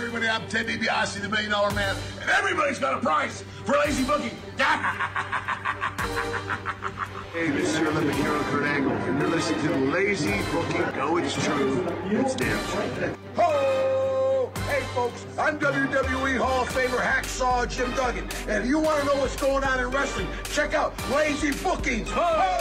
everybody? I'm Ted DiBiase, the $1 Million Man, and everybody's got a price for lazy booking. Hey, this is your Olympic hero, Kurt Angle, and you're listening to Lazy Booking. No, it's true. It's damn true. Ho! Hey, folks, I'm WWE Hall of Famer Hacksaw Jim Duggan, and if you want to know what's going on in wrestling, check out Lazy Bookings. Ho!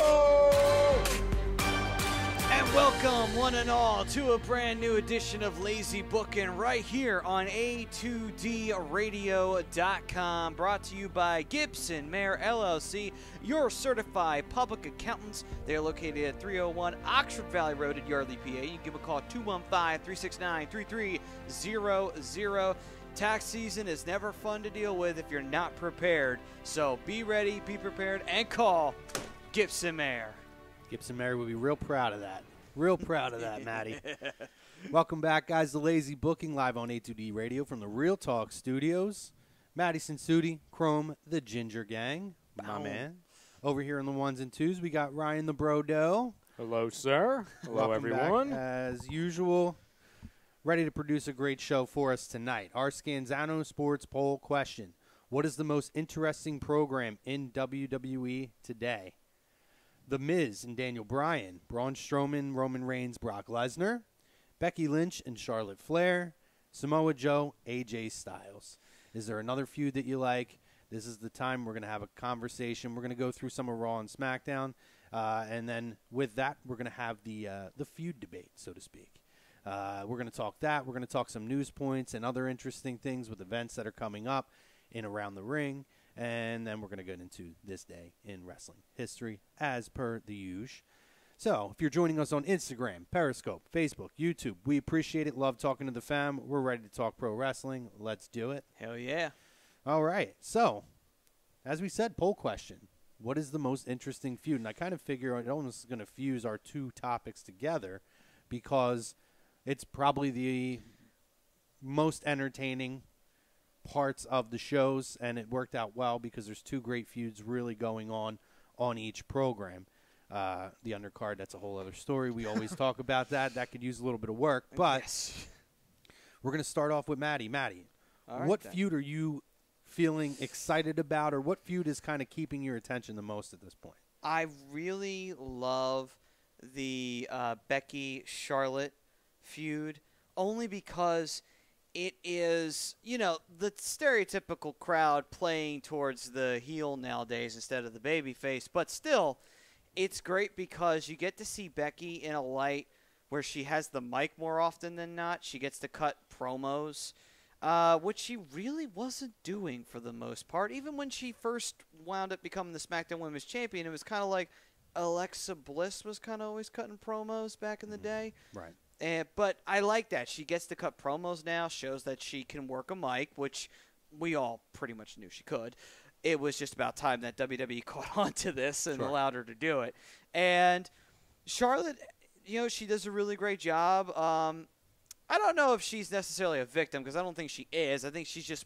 And welcome, one and all, to a brand new edition of Lazy Booking right here on A2DRadio.com, brought to you by Gibson Mayer LLC, your certified public accountants. They are located at 301 Oxford Valley Road at Yardley, PA. You can give them a call at 215-369-3300. Tax season is never fun to deal with if you're not prepared. So be ready, be prepared, and call Gibson Mayer. Gibson Mayer would be real proud of that. Real proud of that, Maddie. Welcome back, guys, to Lazy Booking live on A2D Radio from the Real Talk Studios. Maddie Sensudi, Chrome, the Ginger Gang, my man. Over here on the ones and twos, we got Ryan the Brodo. Hello, sir. Hello, everyone. Back, as usual, ready to produce a great show for us tonight. Our Scanzano Sports Poll question. What is the most interesting program in WWE today? The Miz and Daniel Bryan, Braun Strowman, Roman Reigns, Brock Lesnar, Becky Lynch and Charlotte Flair, Samoa Joe, AJ Styles. Is there another feud that you like? This is the time we're going to have a conversation. We're going to go through some of Raw and Smackdown, and then with that, we're going to have the feud debate, so to speak. We're going to talk that. We're going to talk some news points and other interesting things with events that are coming up in Around the Ring. And then we're going to get into this day in wrestling history, as per the usual. So, if you're joining us on Instagram, Periscope, Facebook, YouTube, we appreciate it. Love talking to the fam. We're ready to talk pro wrestling. Let's do it. Hell yeah. All right. So, as we said, poll question. What is the most interesting feud? And I kind of figure it almost is going to fuse our two topics together because it's probably the most entertaining parts of the shows, and it worked out well because there's two great feuds really going on each program. The undercard, that's a whole other story. We always talk about that. That could use a little bit of work, but yes. We're going to start off with Maddie. Maddie, what feud are you feeling excited about, or what feud is kind of keeping your attention the most at this point? I really love the Becky-Charlotte feud, only because it is, you know, the stereotypical crowd playing towards the heel nowadays instead of the babyface. But still, it's great because you get to see Becky in a light where she has the mic more often than not. She gets to cut promos, which she really wasn't doing for the most part. Even when she first wound up becoming the SmackDown Women's Champion, it was kind of like Alexa Bliss was kind of always cutting promos back in the day. Right. But I like that. She gets to cut promos now, shows that she can work a mic, which we all pretty much knew she could. It was just about time that WWE caught on to this and allowed her to do it. And Charlotte, you know, she does a really great job. I don't know if she's necessarily a victim because I don't think she is. I think she's just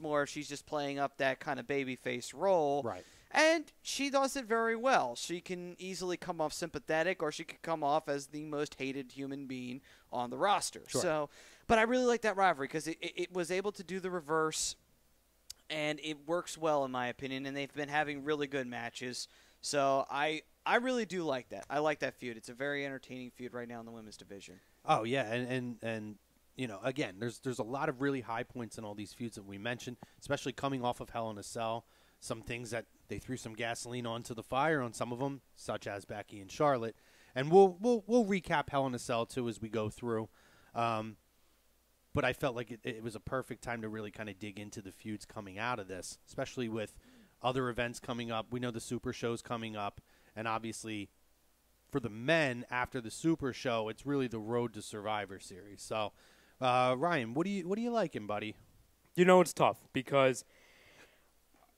playing up that kind of babyface role. Right. And she does it very well. She can easily come off sympathetic, or she could come off as the most hated human being on the roster. Sure. So, but I really like that rivalry because it was able to do the reverse, and it works well in my opinion. And they've been having really good matches. So I really do like that. I like that feud. It's a very entertaining feud right now in the women's division. Oh yeah, and you know, again, there's a lot of really high points in all these feuds that we mentioned, especially coming off of Hell in a Cell. Some things that they threw some gasoline onto the fire on some of them, such as Becky and Charlotte. And we'll recap Hell in a Cell, too, as we go through. But I felt like it was a perfect time to really kind of dig into the feuds coming out of this, especially with other events coming up. We know the Super Show's coming up. And obviously, for the men, after the Super Show, it's really the Road to Survivor Series. So, Ryan, what are you liking, buddy? You know, it's tough because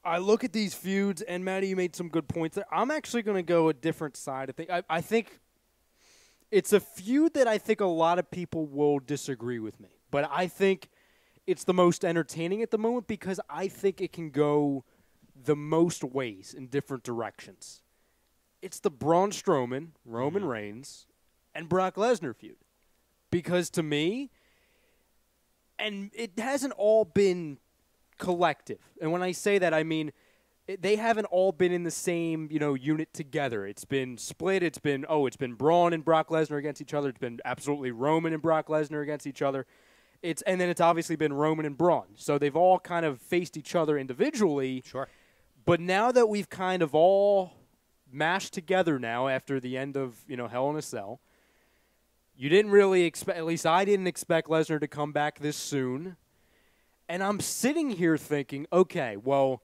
I look at these feuds, and Maddie, you made some good points there. I'm actually going to go a different side. I think it's a feud that I think a lot of people will disagree with me. But I think it's the most entertaining at the moment because I think it can go the most ways in different directions. It's the Braun Strowman, Roman Reigns, and Brock Lesnar feud. Because to me, And it hasn't all been collective. And when I say that, I mean they haven't all been in the same, unit together. It's been split. It's been Braun and Brock Lesnar against each other. It's been absolutely Roman and Brock Lesnar against each other. And then it's obviously been Roman and Braun. So they've all kind of faced each other individually. Sure. But now that we've kind of all mashed together now after the end of, Hell in a Cell, you didn't really expect, at least I didn't expect Lesnar to come back this soon. And I'm sitting here thinking, okay, well,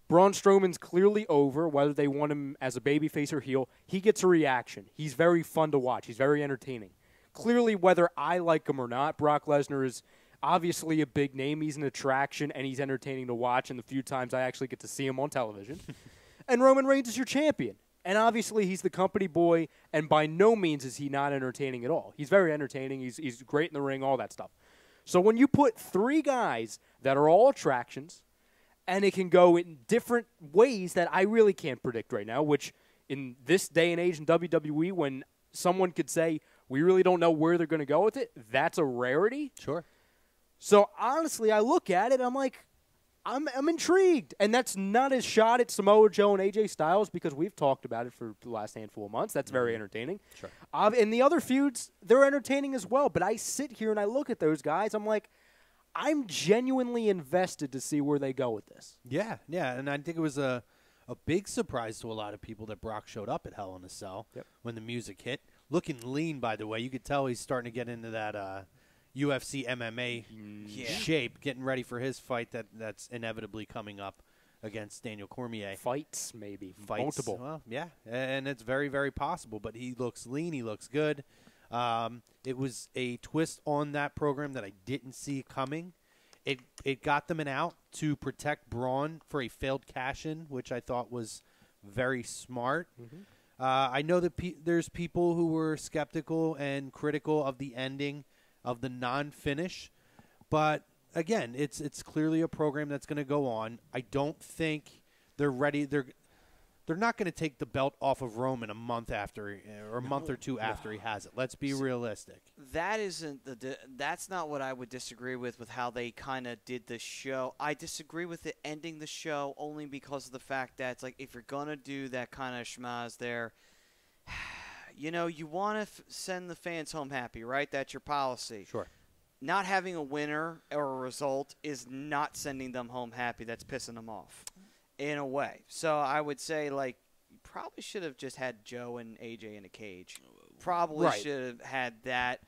Braun Strowman's clearly over, whether they want him as a babyface or heel. He gets a reaction. He's very fun to watch. He's very entertaining. Clearly, whether I like him or not, Brock Lesnar is obviously a big name. He's an attraction, and he's entertaining to watch, and the few times I actually get to see him on television. And Roman Reigns is your champion. And obviously, he's the company boy, and by no means is he not entertaining at all. He's very entertaining. He's great in the ring, all that stuff. So when you put three guys that are all attractions, and it can go in different ways that I really can't predict right now, which in this day and age in WWE, when someone could say, we really don't know where they're going to go with it, that's a rarity. Sure. So honestly, I look at it, I'm like, I'm intrigued. And that's not a shot at Samoa Joe and AJ Styles because we've talked about it for the last handful of months. That's very entertaining. Sure. And the other feuds, they're entertaining as well. But I sit here and I look at those guys, I'm like, I'm genuinely invested to see where they go with this. Yeah, and I think it was a big surprise to a lot of people that Brock showed up at Hell in a Cell when the music hit. Looking lean, by the way. You could tell he's starting to get into that UFC MMA shape, getting ready for his fight that's inevitably coming up against Daniel Cormier. Fights, maybe. Multiple. Well, yeah, and it's very, very possible. But he looks lean. He looks good. It was a twist on that program that I didn't see coming. It got them an out to protect Braun for a failed cash-in, which I thought was very smart. Mm-hmm. I know that there's people who were skeptical and critical of the ending of the non-finish, but again, it's clearly a program that's going to go on. I don't think they're ready. They're not going to take the belt off of Roman a month after, or a month or two after he has it. Let's be realistic. That's not what I would disagree with how they kind of did the show. I disagree with it ending the show only because of the fact that it's like if you're going to do that kind of schmaz there, you want to send the fans home happy, right? That's your policy. Sure. Not having a winner or a result is not sending them home happy. That's pissing them off. In a way. So I would say, you probably should have just had Joe and AJ in a cage. Probably should have had that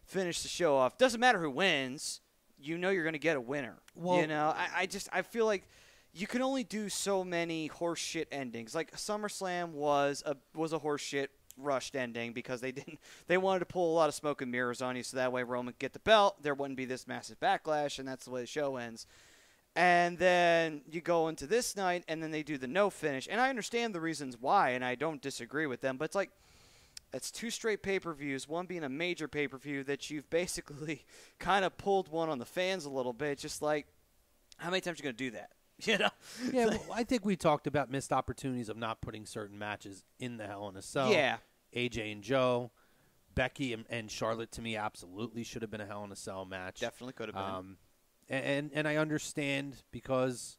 finish the show off. Doesn't matter who wins. You're going to get a winner. Well, I feel like you can only do so many horseshit endings. Like SummerSlam was a horseshit rushed ending because they wanted to pull a lot of smoke and mirrors on you so that way Roman could get the belt. There wouldn't be this massive backlash, and that's the way the show ends. And then you go into this night, and then they do the no finish. And I understand the reasons why, and I don't disagree with them. But it's like, it's two straight pay-per-views, one being a major pay-per-view that you've basically kind of pulled one on the fans a little bit. Just like, how many times are you going to do that? Yeah, well, I think we talked about missed opportunities of not putting certain matches in the Hell in a Cell. Yeah. AJ and Joe, Becky and Charlotte, to me, absolutely should have been a Hell in a Cell match. Definitely could have been. And I understand because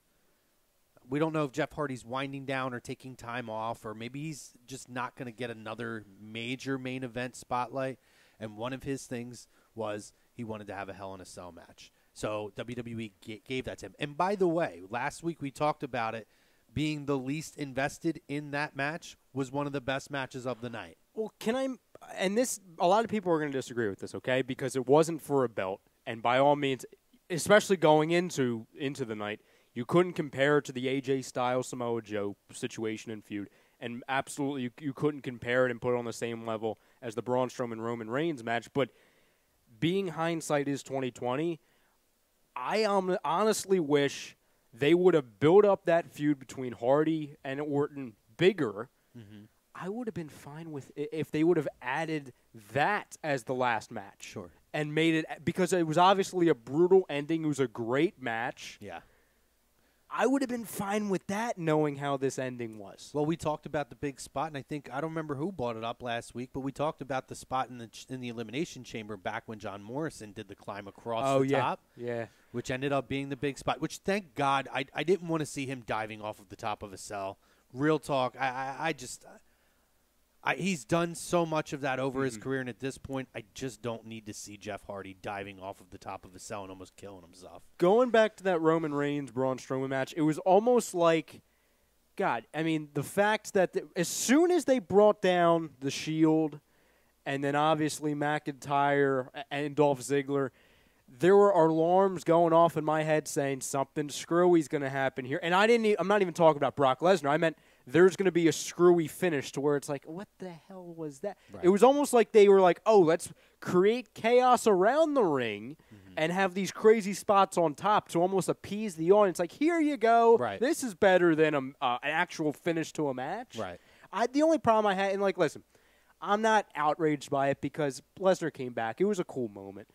we don't know if Jeff Hardy's winding down or taking time off, or maybe he's just not going to get another major main event spotlight. And one of his things was he wanted to have a Hell in a Cell match. So WWE gave that to him. And by the way, last week we talked about it being the least invested in that match was one of the best matches of the night. Well, a lot of people are going to disagree with this, okay? Because it wasn't for a belt. And by all means, especially going into the night, you couldn't compare it to the AJ Styles Samoa Joe situation and feud, and absolutely you couldn't compare it and put it on the same level as the Braun Strowman Roman Reigns match. But being hindsight is 2020, I honestly wish they would have built up that feud between Hardy and Orton bigger. Mm-hmm. I would have been fine with it if they would have added that as the last match. Sure. And made it, because it was obviously a brutal ending. It was a great match. Yeah. I would have been fine with that, knowing how this ending was. Well, we talked about the big spot, and I don't remember who brought it up last week, but we talked about the spot in the Elimination Chamber back when John Morrison did the climb across the top. Yeah. Which ended up being the big spot, which, thank God, I didn't want to see him diving off of the top of a cell. Real talk, he's done so much of that over his career, and at this point, I just don't need to see Jeff Hardy diving off of the top of a cell and almost killing himself. Going back to that Roman Reigns-Braun Strowman match, it was almost like, God, I mean, the fact that as soon as they brought down the Shield, and then obviously McIntyre and Dolph Ziggler, there were alarms going off in my head saying something screwy's going to happen here. And I'm not even talking about Brock Lesnar. I meant there's going to be a screwy finish to where it's like, what the hell was that? Right. It was almost like they were like, oh, let's create chaos around the ring and have these crazy spots on top to almost appease the audience. Like, here you go. Right. This is better than an actual finish to a match. Right. The only problem I had, and like, listen, I'm not outraged by it because Lesnar came back. It was a cool moment.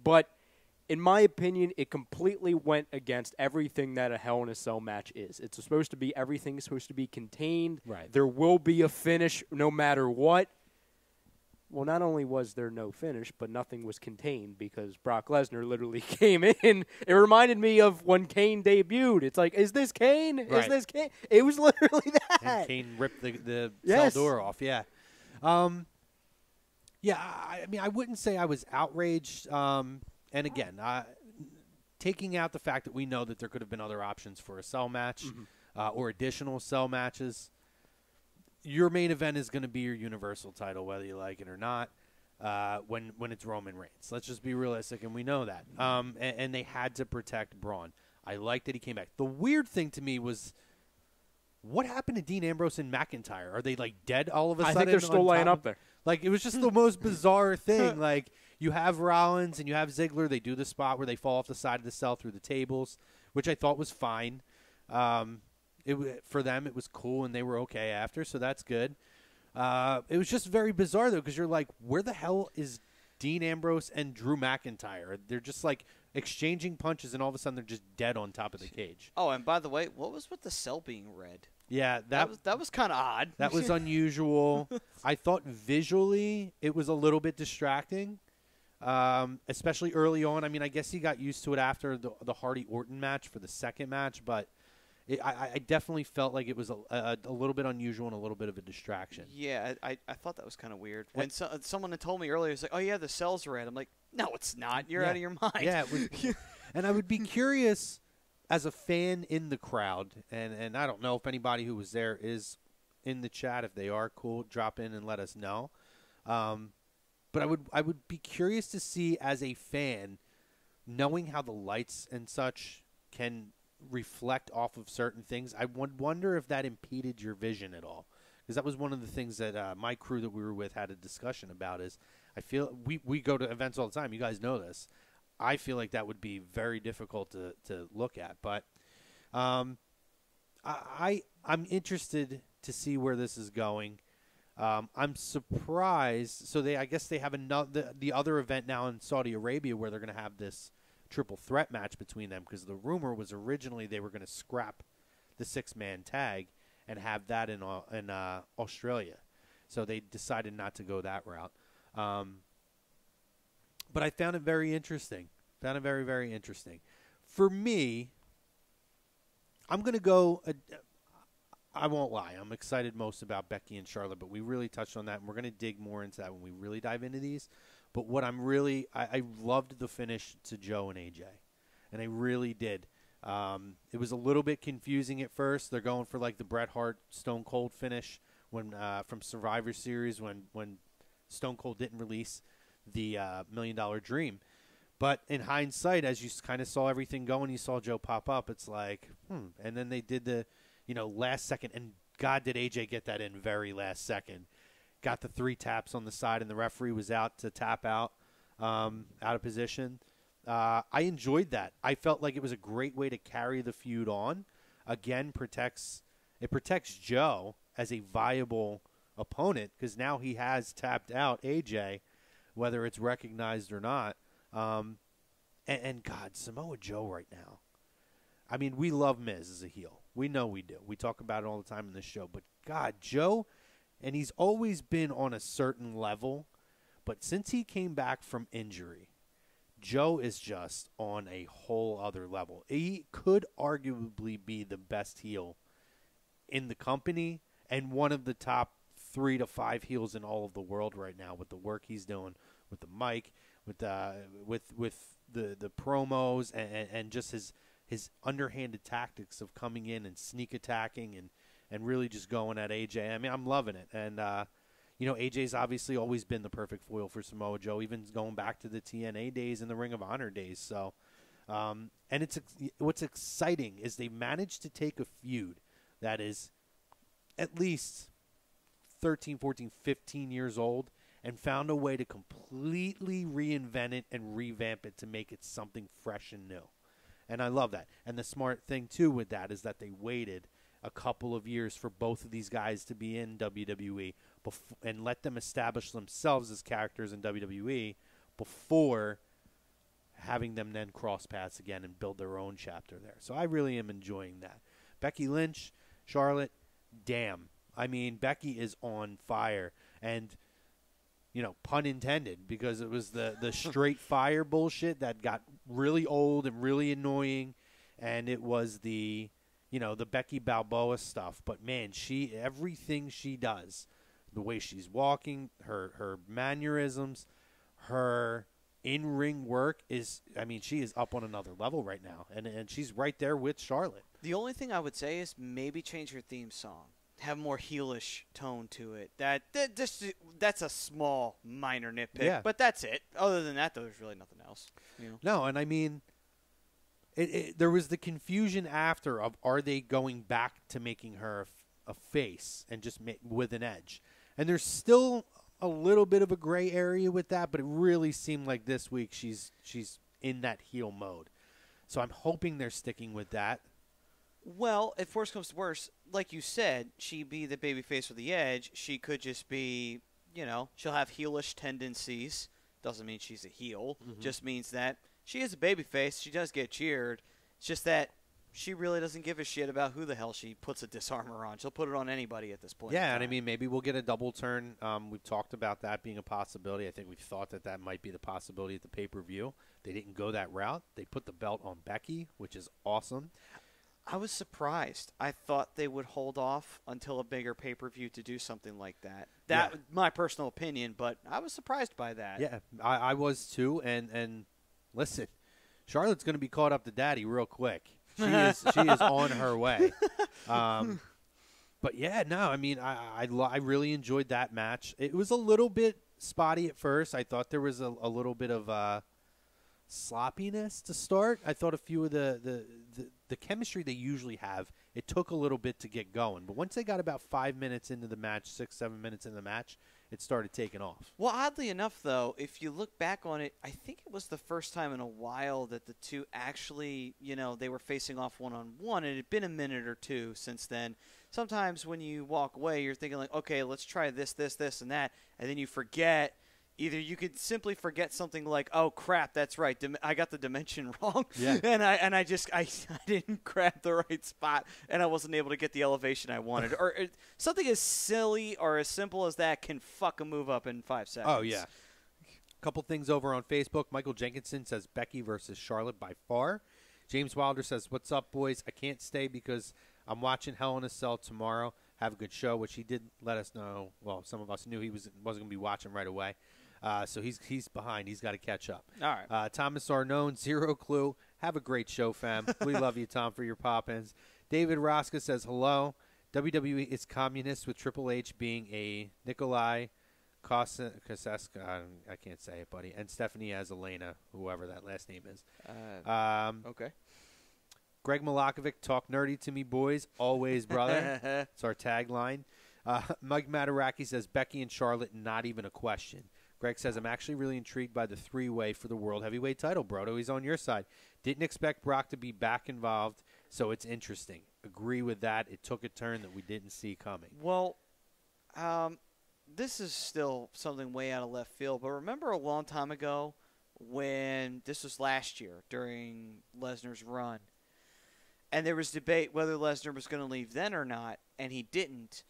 But in my opinion, it completely went against everything that a Hell in a Cell match is. It's supposed to be, everything is supposed to be contained. Right. There There will be a finish no matter what. Well, not only was there no finish, but nothing was contained because Brock Lesnar literally came in. It reminded me of when Kane debuted. It's like, is this Kane? Right. Is this Kane? It was literally that. And Kane ripped the Yes. cell door off, yeah. I mean, I wouldn't say I was outraged. And again, taking out the fact that we know that there could have been other options for a cell match or additional cell matches, your main event is going to be your Universal title, whether you like it or not, when it's Roman Reigns. Let's just be realistic, and we know that. And they had to protect Braun. I like that he came back. The weird thing to me was, what happened to Dean Ambrose and McIntyre? Are they, like, dead all of a sudden? I think they're still laying up there. Like, it was just the most bizarre thing. Like, you have Rollins and you have Ziggler. They do the spot where they fall off the side of the cell through the tables, which I thought was fine. For them, it was cool, and they were okay after, so that's good. It was just very bizarre, though, because you're like, where the hell is Dean Ambrose and Drew McIntyre? They're just, like, exchanging punches, and all of a sudden they're just dead on top of the cage. Oh, and by the way, what was with the cell being red? Yeah, that was kind of odd. That was unusual. I thought visually it was a little bit distracting, especially early on. I mean, I guess he got used to it after the Hardy-Orton match for the second match, but I definitely felt like it was a little bit unusual and a little bit of a distraction. Yeah, I thought that was kind of weird. When someone had told me earlier, it's like, oh, yeah, the cell's red. I'm like, no, it's not. You're out of your mind. Yeah, it was, and I would be curious as a fan in the crowd, and I don't know if anybody who was there is in the chat. If they are, cool, drop in and let us know. But I would be curious to see, as a fan, knowing how the lights and such can reflect off of certain things, I would wonder if that impeded your vision at all. Because that was one of the things that my crew that we were with had a discussion about. Is I feel we go to events all the time. You guys know this. I feel like that would be very difficult to look at. But I'm interested to see where this is going. I'm surprised. So I guess they have the other event now in Saudi Arabia where they're going to have this triple threat match between them, because the rumor was originally they were going to scrap the 6-man tag and have that in Australia. So they decided not to go that route. But I found it very interesting. Found it very, very interesting. For me, I'm going to go I won't lie. I'm excited most about Becky and Charlotte, but we really touched on that, and we're going to dig more into that when we really dive into these. But what I'm really – I loved the finish to Joe and AJ, and I really did. It was a little bit confusing at first. They're going for, like, the Bret Hart Stone Cold finish from Survivor Series when Stone Cold didn't release the $1 Million Dream. But in hindsight, as you kind of saw everything going, you saw Joe pop up, it's like, And then they did the – last second, and God, did AJ get that in very last second. Got the 3 taps on the side, and the referee was out to tap out of position. I enjoyed that. I felt like it was a great way to carry the feud on. Again, it protects Joe as a viable opponent, because now he has tapped out AJ, whether it's recognized or not. And God, Samoa Joe right now. I mean, we love Miz as a heel. We know we do. We talk about it all the time in this show. But, God, Joe, and he's always been on a certain level. But since he came back from injury, Joe is just on a whole other level. He could arguably be the best heel in the company and one of the top 3 to 5 heels in all of the world right now with the work he's doing with the mic, with the promos, and just his underhanded tactics of coming in and sneak attacking and really just going at AJ. I mean, I'm loving it. And, AJ's obviously always been the perfect foil for Samoa Joe, even going back to the TNA days and the Ring of Honor days. So, and what's exciting is they managed to take a feud that is at least 13, 14, 15 years old and found a way to completely reinvent it and revamp it to make it something fresh and new. And I love that. And the smart thing, too, with that is that they waited a couple of years for both of these guys to be in WWE and let them establish themselves as characters in WWE before having them then cross paths again and build their own chapter there. So I really am enjoying that. Becky Lynch, Charlotte, damn. I mean, Becky is on fire. And, pun intended, because it was the straight fire bullshit that got really old and really annoying. And it was the Becky Balboa stuff. But, man, everything she does, the way she's walking, her mannerisms, her in-ring work she is up on another level right now. And she's right there with Charlotte. The only thing I would say is maybe change your theme song. Have more heelish tone to it. That's a small, minor nitpick, yeah. But that's it. Other than that, there's really nothing else. No, and I mean, there was the confusion after of are they going back to making her a face and just with an edge, and there's still a little bit of a gray area with that, but it really seemed like this week she's in that heel mode. So I'm hoping they're sticking with that. Well, if worse comes to worse, like you said, she'd be the babyface with the edge. She could just be, she'll have heelish tendencies. Doesn't mean she's a heel. Mm-hmm. Just means that she is a babyface. She does get cheered. It's just that she really doesn't give a shit about who the hell she puts a disarmor on. She'll put it on anybody at this point. Yeah, and I mean, maybe we'll get a double turn. We've talked about that being a possibility. I think we've thought that might be the possibility at the pay-per-view. They didn't go that route. They put the belt on Becky, which is awesome. I was surprised. I thought they would hold off until a bigger pay-per-view to do something like that. That's my personal opinion, but I was surprised by that. Yeah, I was too. And listen, Charlotte's going to be caught up to Daddy real quick. She is on her way. But yeah, no, I mean, I really enjoyed that match. It was a little bit spotty at first. I thought there was a little bit of sloppiness to start. I thought a few of the chemistry they usually have, it took a little bit to get going. But once they got about 5 minutes into the match, 6-7 minutes into the match, it started taking off. Well, oddly enough, though, if you look back on it, I think it was the first time in a while that the two actually, they were facing off one-on-one. It had been a minute or two since then. Sometimes when you walk away, you're thinking like, okay, let's try this, and that, and then you forget. Either you could simply forget something like, oh, crap, that's right, I got the dimension wrong, yeah. and I didn't grab the right spot, and I wasn't able to get the elevation I wanted. Or something as silly or as simple as that can fuck a move up in 5 seconds. Oh, yeah. Couple things over on Facebook. Michael Jenkinson says Becky versus Charlotte by far. James Wilder says, what's up, boys? I can't stay because I'm watching Hell in a Cell tomorrow. Have a good show, which he did let us know. Well, some of us knew he wasn't going to be watching right away. So he's behind. He's got to catch up. All right. Thomas Arnone, zero clue. Have a great show, fam. We love you, Tom, for your pop-ins. David Rosca says, hello. WWE is communist with Triple H being a Nikolai Koseska. I can't say it, buddy. And Stephanie Azalena, whoever that last name is. Okay. Greg Malakovic, talk nerdy to me, boys. Always, brother. It's our tagline. Mike Mataraki says, Becky and Charlotte, not even a question. Greg says, I'm actually really intrigued by the three-way for the World Heavyweight title, Brodo. He's on your side. Didn't expect Brock to be back involved, so it's interesting. Agree with that. It took a turn that we didn't see coming. Well, this is still something way out of left field, but remember a long time ago when this was last year during Lesnar's run, And there was debate whether Lesnar was going to leave then or not, and he didn't.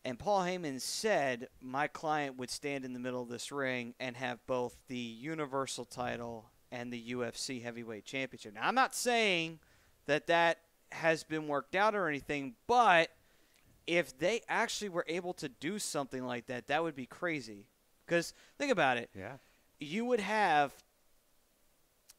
And Paul Heyman said, my client would stand in the middle of this ring and have both the Universal title and the UFC Heavyweight Championship. Now, I'm not saying that has been worked out or anything, but if they actually were able to do something like that, that would be crazy. Because think about it. Yeah. You would have,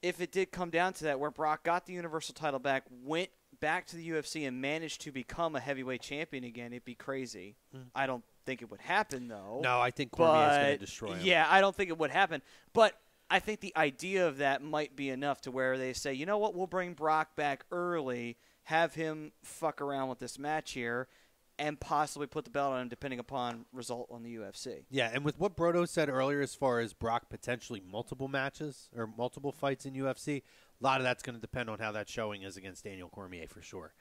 if it did come down to that, where Brock got the Universal title back, went back to the UFC and managed to become a heavyweight champion again, it'd be crazy. I don't think it would happen, though. No, I think Cormier's going to destroy him. Yeah, I don't think it would happen. But I think the idea of that might be enough to where they say, you know what, we'll bring Brock back early, have him fuck around with this match here, and possibly put the belt on him depending upon result on the UFC. Yeah, and with what Brodo said earlier as far as Brock potentially multiple matches or multiple fights in UFC, a lot of that's going to depend on how that showing is against Daniel Cormier for sure.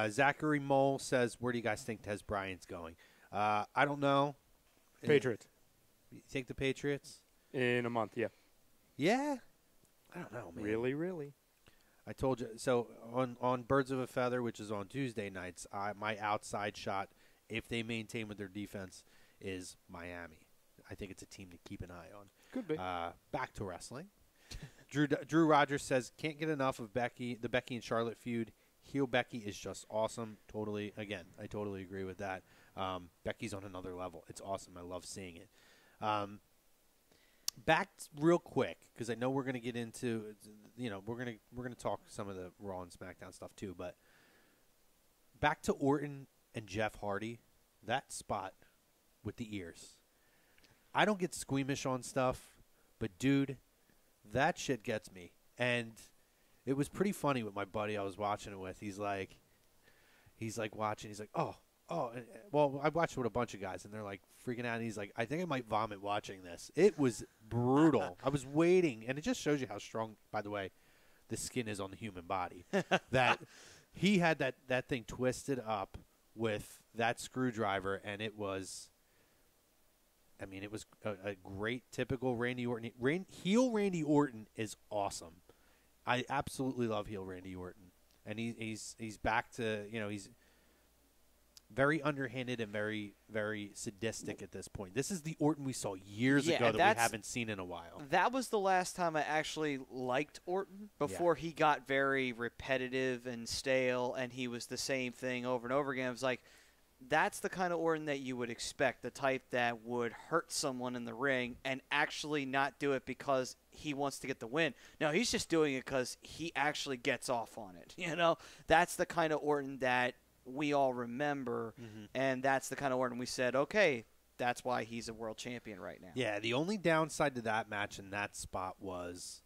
Zachary Mole says, where do you guys think Tez Bryant's going? I don't know. Patriots. You think the Patriots? In a month, yeah. Yeah? I don't know, man. Really? I told you. So on Birds of a Feather, which is on Tuesday nights, my outside shot, if they maintain with their defense, is Miami. I think it's a team to keep an eye on. Could be. Back to wrestling. Drew Rogers says, can't get enough of the Becky and Charlotte feud. Heel Becky is just awesome. Totally, again, I totally agree with that. Becky's on another level. It's awesome. I love seeing it. Back real quick, because I know we're going to get into, we're going to talk some of the Raw and SmackDown stuff too, but back to Orton and Jeff Hardy, that spot with the ears. I don't get squeamish on stuff, but dude, that shit gets me. And it was pretty funny with my buddy I was watching it with. He's like watching. He's like, well, I watched it with a bunch of guys, and they're like freaking out. And he's like, I think I might vomit watching this. It was brutal. I was waiting, and it just shows you how strong, by the way, the skin is on the human body. That he had that thing twisted up with that screwdriver, and it was. I mean, it was a great, typical Randy Orton. Heel Randy Orton is awesome. I absolutely love heel Randy Orton, and he's back to he's very underhanded and very, very sadistic at this point. This is the Orton we saw years ago that we haven't seen in a while. That was the last time I actually liked Orton before he got very repetitive and stale, and he was the same thing over and over again. It was like, that's the kind of Orton that you would expect, the type that would hurt someone in the ring and actually not do it because he wants to get the win. No, he's just doing it because he actually gets off on it. That's the kind of Orton that we all remember, and that's the kind of Orton we said, okay, that's why he's a world champion right now. Yeah, the only downside to that match in that spot was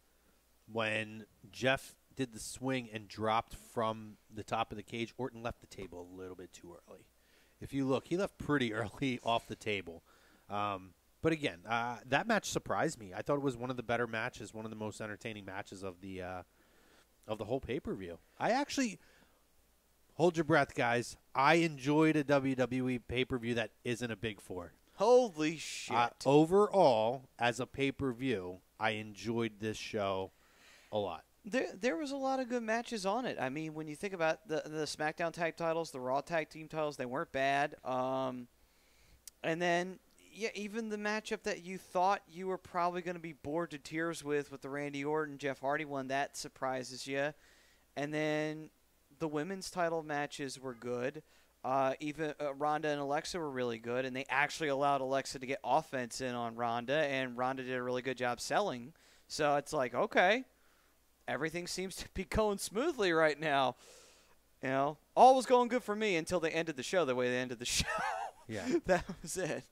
when Jeff did the swing and dropped from the top of the cage, Orton left the table a little bit too early. If you look, he left pretty early off the table. But again, that match surprised me. I thought it was one of the better matches, one of the most entertaining matches of the whole pay-per-view. I actually, hold your breath, guys. I enjoyed a WWE pay-per-view that isn't a Big Four. Holy shit. Overall, as a pay-per-view, I enjoyed this show a lot. There was a lot of good matches on it. I mean, when you think about the SmackDown tag titles, the Raw tag team titles, they weren't bad. And then, yeah, even the matchup that you thought you were probably going to be bored to tears with the Randy Orton, Jeff Hardy one, that surprises you. And then the women's title matches were good. Even Ronda and Alexa were really good, and they actually allowed Alexa to get offense in on Ronda, and Ronda did a really good job selling. So it's like, okay. Everything seems to be going smoothly right now. All was going good for me until they ended the show the way they ended the show. Yeah. That was it.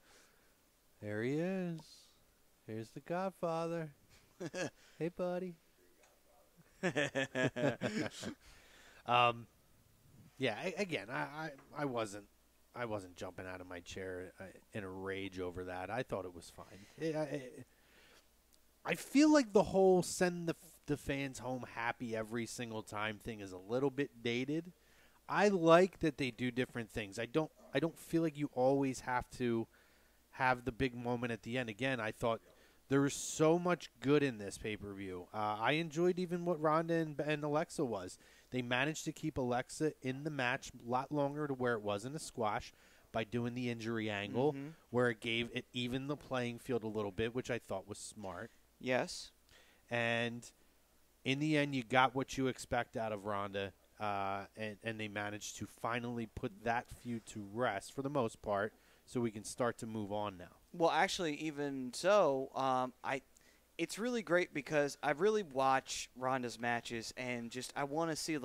There he is. Here's the Godfather. Hey, buddy. Yeah, again, I wasn't jumping out of my chair in a rage over that. I thought it was fine. I feel like the whole send the fans home happy every single time thing is a little bit dated. I like that they do different things. I don't feel like you always have to have the big moment at the end. Again, I thought There was so much good in this pay-per-view. I enjoyed even what Ronda and Alexa was. They managed to keep Alexa in the match a lot longer to where it wasn't a squash by doing the injury angle, where it gave it even the playing field a little bit, which I thought was smart. Yes. And in the end, you got what you expect out of Ronda, and they managed to finally put that feud to rest for the most part, so we can start to move on now. Well, actually, even so, it's really great because I really watch Ronda's matches and just I want to see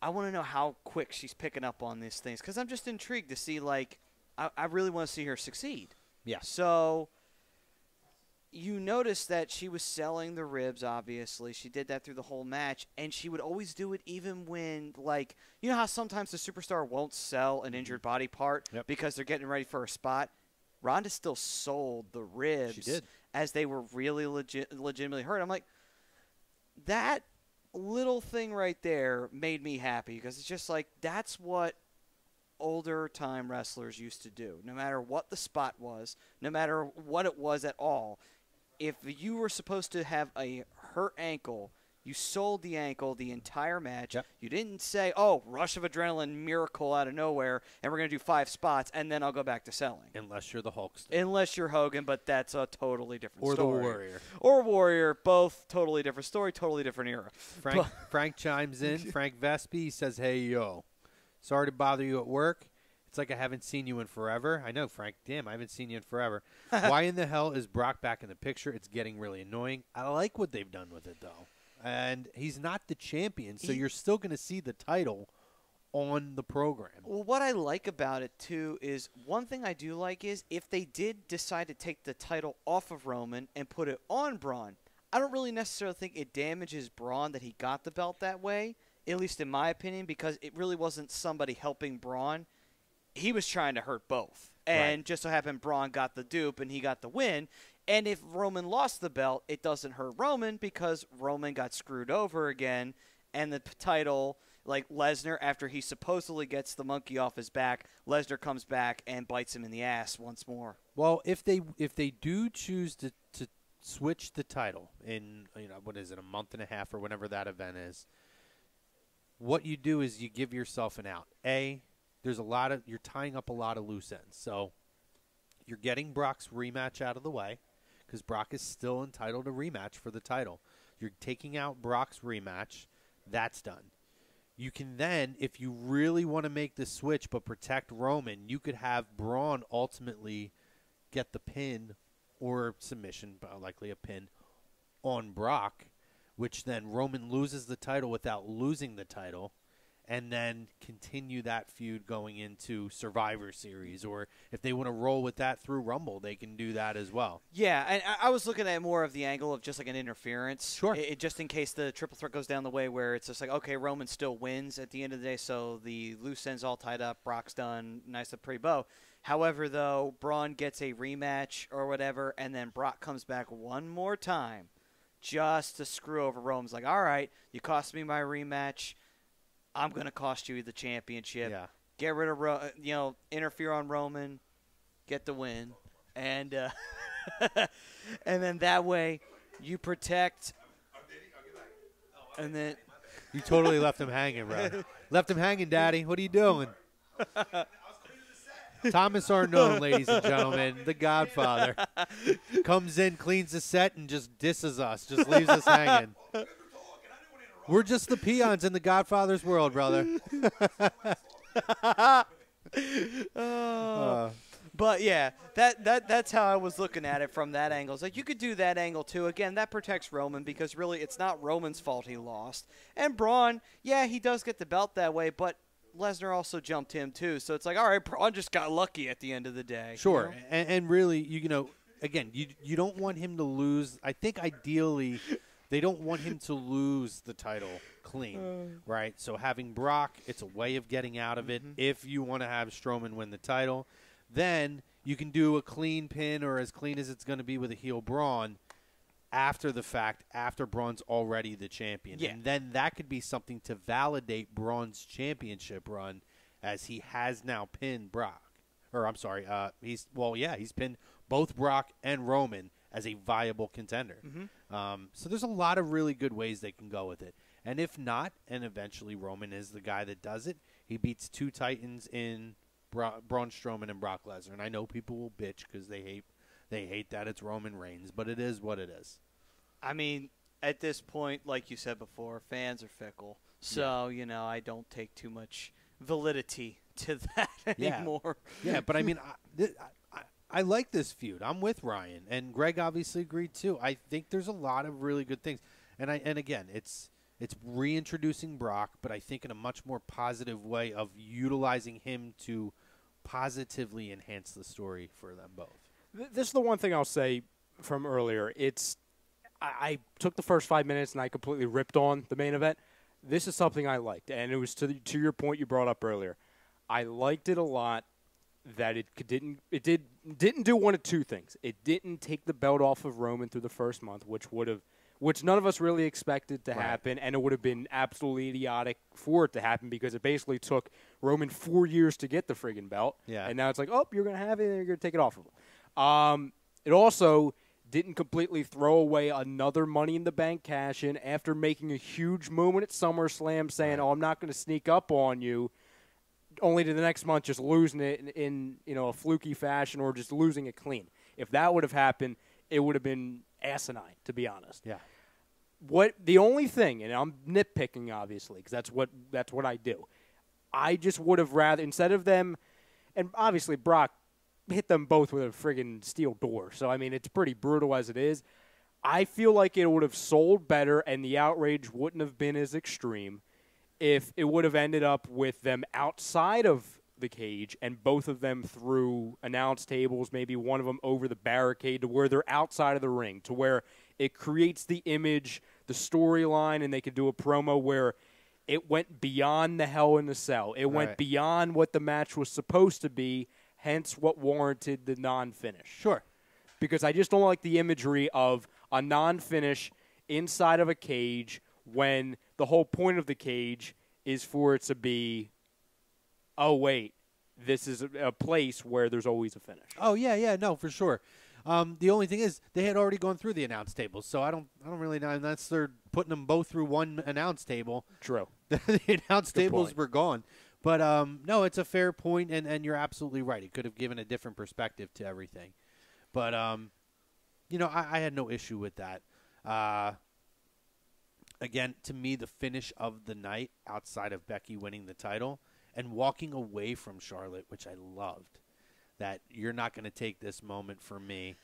I want to know how quick she's picking up on these things because I'm just intrigued to see I really want to see her succeed. Yeah. So you notice that she was selling the ribs. Obviously, she did that through the whole match, and she would always do it even when you know how sometimes the superstar won't sell an injured body part because they're getting ready for a spot. Ronda still sold the ribs. She did. As they were really legitimately hurt. I'm like, that little thing right there made me happy because it's just that's what older time wrestlers used to do. No matter what the spot was, no matter what it was at all, if you were supposed to have a hurt ankle, you sold the ankle the entire match. Yep. You didn't say, oh, rush of adrenaline, miracle out of nowhere, and we're going to do 5 spots, and then I'll go back to selling. Unless you're the Hulkster. Unless you're Hogan, but that's a totally different Or story. the Warrior. Or Warrior, both totally different story, totally different era. Frank chimes in. Frank Vespi says, hey, yo, sorry to bother you at work. It's like I haven't seen you in forever. I know, Frank. Damn, I haven't seen you in forever. Why in the hell is Brock back in the picture? It's getting really annoying. I like what they've done with it, though. And he's not the champion, so you're still going to see the title on the program. Well, what I like about it, too, is one thing I do like is if they did decide to take the title off of Roman and put it on Braun, I don't really necessarily think it damages Braun that he got the belt that way, at least in my opinion, because it really wasn't somebody helping Braun. He was trying to hurt both. And just so happened Braun got the dupe and he got the win. And if Roman lost the belt, it doesn't hurt Roman because Roman got screwed over again. And the title, like Lesnar, after he supposedly gets the monkey off his back, Lesnar comes back and bites him in the ass once more. Well, if they do choose to switch the title in, what is it, a month and a half or whenever that event is, what you do is you give yourself an out. You're tying up a lot of loose ends. So you're getting Brock's rematch out of the way because Brock is still entitled to rematch for the title. You're taking out Brock's rematch. That's done. You can then, if you really want to make the switch but protect Roman, you could have Braun ultimately get the pin or submission, but likely a pin, on Brock, which then Roman loses the title without losing the title, and then continue that feud going into Survivor Series. Or if they want to roll with that through Rumble, they can do that as well. Yeah, and I was looking at more of the angle of just like an interference. Sure. Just in case the triple threat goes down the way where it's just like, okay, Roman still wins at the end of the day, so the loose ends all tied up, Brock's done, nice and pretty bow. However, though, Braun gets a rematch or whatever, and then Brock comes back one more time just to screw over Roman's like, all right, you cost me my rematch. I'm going to cost you the championship. Yeah. Get rid of, interfere on Roman, get the win. And and then that way you protect. And then You totally left him hanging, bro. Left him hanging, Daddy. What are you doing? Thomas Arnone, ladies and gentlemen, the Godfather, comes in, cleans the set, and just disses us, just leaves us hanging. We're just the peons in the Godfather's world, brother. But yeah, that's how I was looking at it from that angle. It's like you could do that angle too. Again, that protects Roman because really it's not Roman's fault he lost. And Braun, yeah, he does get the belt that way, but Lesnar also jumped him too. So it's like, all right, Braun just got lucky at the end of the day. Sure, and really, again, you don't want him to lose. I think ideally they don't want him to lose the title clean, right? So having Brock, it's a way of getting out of it. If you want to have Strowman win the title, then you can do a clean pin or as clean as it's going to be with a heel Braun after the fact, after Braun's already the champion. Yeah. And then that could be something to validate Braun's championship run as he has now pinned Brock. Or I'm sorry, he's pinned both Brock and Roman as a viable contender. Mm-hmm. So there's a lot of really good ways they can go with it. And if not, and eventually Roman is the guy that does it, he beats two Titans in Braun Strowman and Brock Lesnar. And I know people will bitch because they hate that it's Roman Reigns, but it is what it is. I mean, at this point, like you said before, fans are fickle. So, I don't take too much validity to that anymore. Yeah, but I mean, I like this feud. I'm with Ryan, and Greg obviously agreed too. I think there's a lot of really good things. And again, it's reintroducing Brock, but I think in a much more positive way of utilizing him to positively enhance the story for them both. This is the one thing I'll say from earlier. I took the first 5 minutes and I completely ripped on the main event. This is something I liked, and it was to your point you brought up earlier. I liked it a lot that it didn't do one of two things. It didn't take the belt off of Roman through the first month, which none of us really expected to happen, and it would have been absolutely idiotic for it to happen because it basically took Roman 4 years to get the friggin' belt. Yeah. And now it's like, oh, you're going to have it and you're going to take it off of him. It also didn't completely throw away another Money in the Bank cash-in after making a huge moment at SummerSlam saying, oh, I'm not going to sneak up on you, only to the next month just losing it in a fluky fashion or just losing it clean. If that would have happened, it would have been asinine, to be honest. Yeah. The only thing, and I'm nitpicking obviously because that's what I do. I just would have rather, instead of them, and obviously Brock hit them both with a friggin' steel door. So, I mean, it's pretty brutal as it is. I feel like it would have sold better and the outrage wouldn't have been as extreme if it would have ended up with them outside of the cage and both of them through announce tables, maybe one of them over the barricade to where they're outside of the ring, to where it creates the image, the storyline, and they could do a promo where it went beyond the Hell in the Cell. It went beyond what the match was supposed to be, hence what warranted the non-finish. Sure. Because I just don't like the imagery of a non-finish inside of a cage when the whole point of the cage is for it to be, oh, wait, this is a place where there's always a finish. Oh, yeah, no, for sure. The only thing is they had already gone through the announce tables, so I don't really know unless they're putting them both through one announce table. True. The announce Good tables point. were gone. But, no, it's a fair point, and you're absolutely right. It could have given a different perspective to everything. But, I had no issue with that. Again, to me, the finish of the night outside of Becky winning the title and walking away from Charlotte, which I loved, that you're not going to take this moment from me.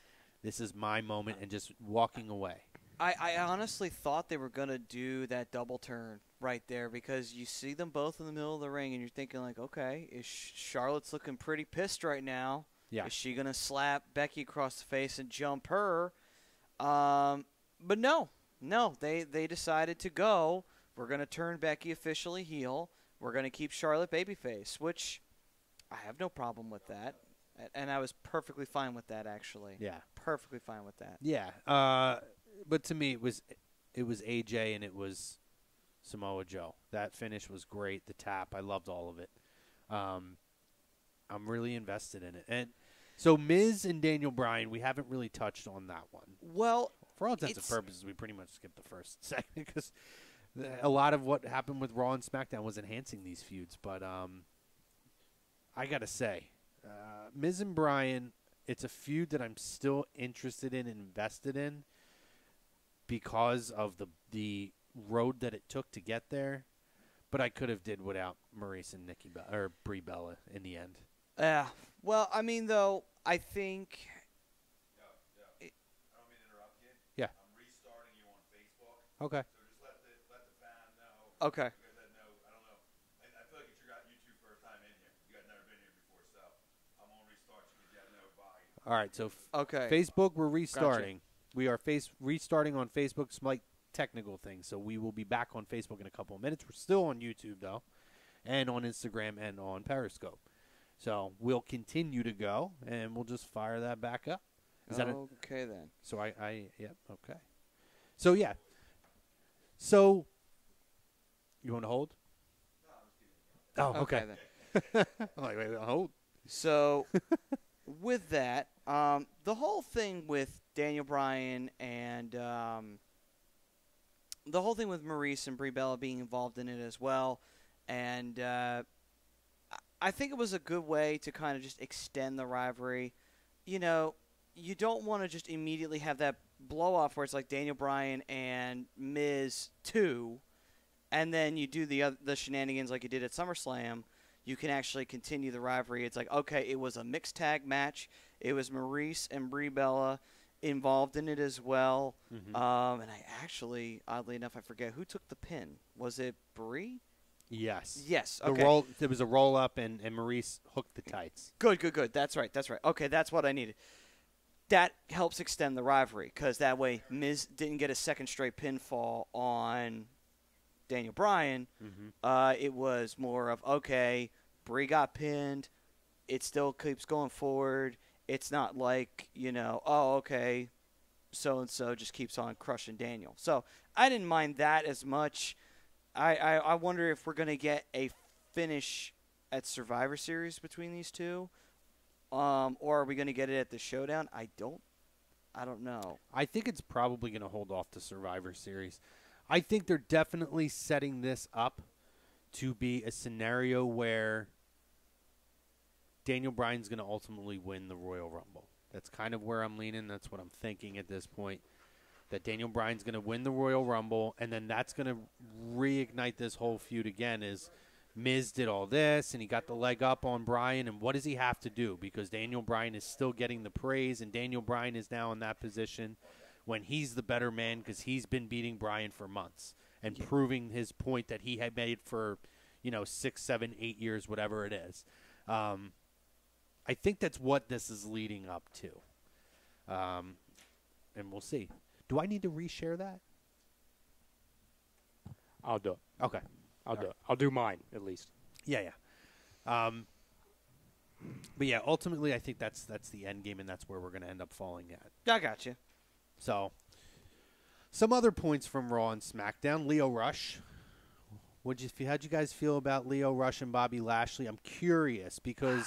This is my moment, and just walking away. I honestly thought they were going to do that double turn right there because you see them both in the middle of the ring and you're thinking like, okay, is Charlotte's looking pretty pissed right now. Yeah. Is she going to slap Becky across the face and jump her? But no, they decided to go. We're going to turn Becky officially heel. We're going to keep Charlotte babyface, which I have no problem with that. And I was perfectly fine with that, actually. Yeah. Perfectly fine with that. Yeah. But to me, it was AJ and it was Samoa Joe. That finish was great. The tap, I loved all of it. I'm really invested in it. And so Miz and Daniel Bryan, we haven't really touched on that one. Well, for all intents and purposes, we pretty much skipped the first segment because a lot of what happened with Raw and SmackDown was enhancing these feuds. But I got to say, Miz and Bryan, it's a feud that I'm still interested in and invested in because of the road that it took to get there. But I could have did without Maurice and Brie Bella in the end. Well, I mean, though, I think... I don't mean to interrupt you. Yeah. I'm restarting you on Facebook. Okay. So just let the fan know. Okay. You guys had I don't know. I feel like it's your first time in here. You guys never been here before, so I'm going to restart you because you have no volume. All right, so Okay. Facebook, we're restarting. We are restarting on Facebook. Slight technical things, so we will be back on Facebook in a couple of minutes. We're still on YouTube, though, and on Instagram and on Periscope. So we'll continue to go, and we'll just fire that back up. Is that okay, then. So yep, okay. So, yeah. So, you want to hold? No, I'm just kidding. Oh, okay. Then. I'm like, wait, hold. So, with that, the whole thing with Daniel Bryan and the whole thing with Maurice and Brie Bella being involved in it as well. And I think it was a good way to kind of just extend the rivalry. You know, you don't want to just immediately have that blow-off where it's like Daniel Bryan and Miz 2, and then you do the shenanigans like you did at SummerSlam. You can actually continue the rivalry. It's like, okay, it was a mixed tag match. It was Maurice and Brie Bella involved in it as well. And I actually, oddly enough, I forget who took the pin. Was it Brie? Yes. Yes. The Okay. It was a roll up, and Maurice hooked the tights. Good. That's right. Okay, that's what I needed. That helps extend the rivalry because that way Miz didn't get a second straight pinfall on Daniel Bryan. It was more of, okay, Brie got pinned. It still keeps going forward. It's not like, oh, okay, so-and-so just keeps on crushing Daniel. So I didn't mind that as much. I wonder if we're going to get a finish at Survivor Series between these two. Or are we going to get it at the Showdown? I don't know. I think it's probably going to hold off to Survivor Series. I think they're definitely setting this up to be a scenario where Daniel Bryan's going to ultimately win the Royal Rumble. That's kind of where I'm leaning. That's what I'm thinking at this point. That Daniel Bryan's going to win the Royal Rumble, and then that's going to reignite this whole feud again. Is Miz did all this, and he got the leg up on Bryan, and what does he have to do? Because Daniel Bryan is still getting the praise, and Daniel Bryan is now in that position when he's the better man because he's been beating Bryan for months and proving his point that he had made for, 6, 7, 8 years, whatever it is. I think that's what this is leading up to. And we'll see. Do I need to reshare that? I'll do it. Okay. I'll do it. I'll do mine, at least. Yeah. But yeah, ultimately, I think that's the end game, and that's where we're going to end up falling at. I got you. So, some other points from Raw and SmackDown. Lio Rush. How'd you guys feel about Lio Rush and Bobby Lashley? I'm curious because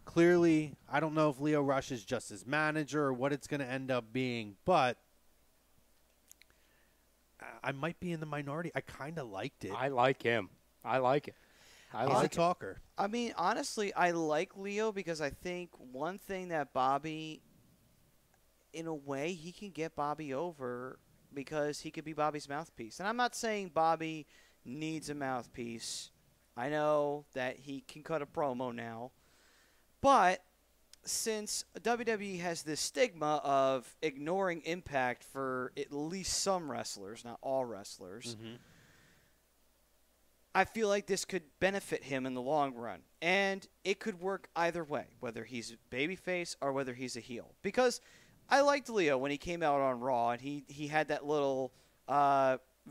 clearly, I don't know if Lio Rush is just his manager or what it's going to end up being, but I might be in the minority. I kind of liked it. I like him. I like it. He's a talker. I mean, honestly, I like Leo because I think one thing that Bobby, in a way, he can get Bobby over because he could be Bobby's mouthpiece. And I'm not saying Bobby needs a mouthpiece. I know that he can cut a promo now. But since WWE has this stigma of ignoring Impact for at least some wrestlers, not all wrestlers, I feel like this could benefit him in the long run. And it could work either way, whether he's a babyface or whether he's a heel. Because I liked Leo when he came out on Raw, and he had that little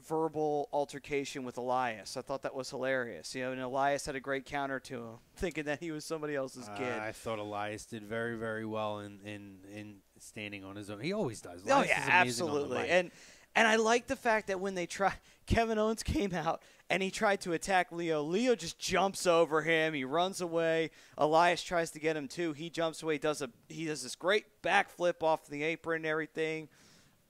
verbal altercation with Elias. I thought that was hilarious. And Elias had a great counter to him, thinking that he was somebody else's kid. I thought Elias did very, very well in standing on his own. He always does. Oh, Elias yeah, is amazing absolutely. on the mic. And I like the fact that when Kevin Owens came out and he tried to attack Leo. Leo just jumps over him. He runs away. Elias tries to get him too. He jumps away. He does this great backflip off the apron and everything.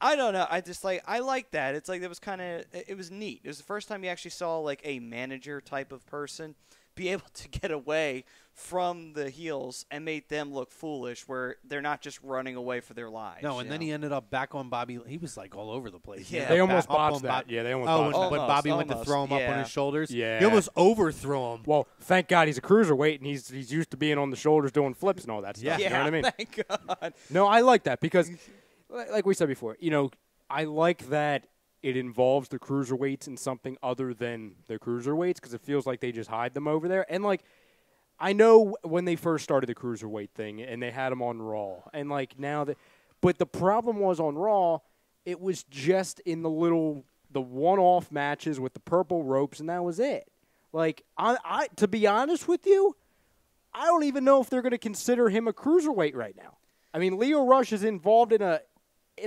I don't know. I like that. It's like it was neat. It was the first time you actually saw like a manager type of person be able to get away from the heels and make them look foolish where they're not just running away for their lives. No, and then he ended up back on Bobby. He was like all over the place. Yeah. They almost botched that. that. Yeah, they almost botched that. When Bobby went to throw him up on his shoulders. Yeah. He almost overthrew him. Well, thank God he's a cruiserweight and he's used to being on the shoulders doing flips and all that stuff. Yeah. You know what I mean? Thank God. No, I like that because, like we said before, I like that it involves the cruiserweights in something other than the cruiserweights because it feels like they just hide them over there. And, I know when they first started the cruiserweight thing and they had them on Raw. And, now that – but the problem was on Raw, it was just in the one-off matches with the purple ropes, and that was it. To be honest with you, I don't even know if they're going to consider him a cruiserweight right now. I mean, Lio Rush is involved in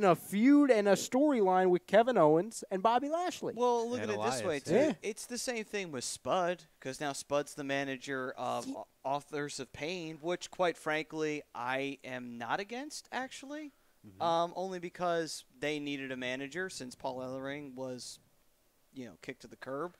a feud and a storyline with Kevin Owens and Bobby Lashley. Well, look And at it this Elias, way, too. yeah. It's the same thing with Spud, because now Spud's the manager of Authors of Pain, which, quite frankly, I am not against, actually. only because they needed a manager since Paul Ellering was, kicked to the curb,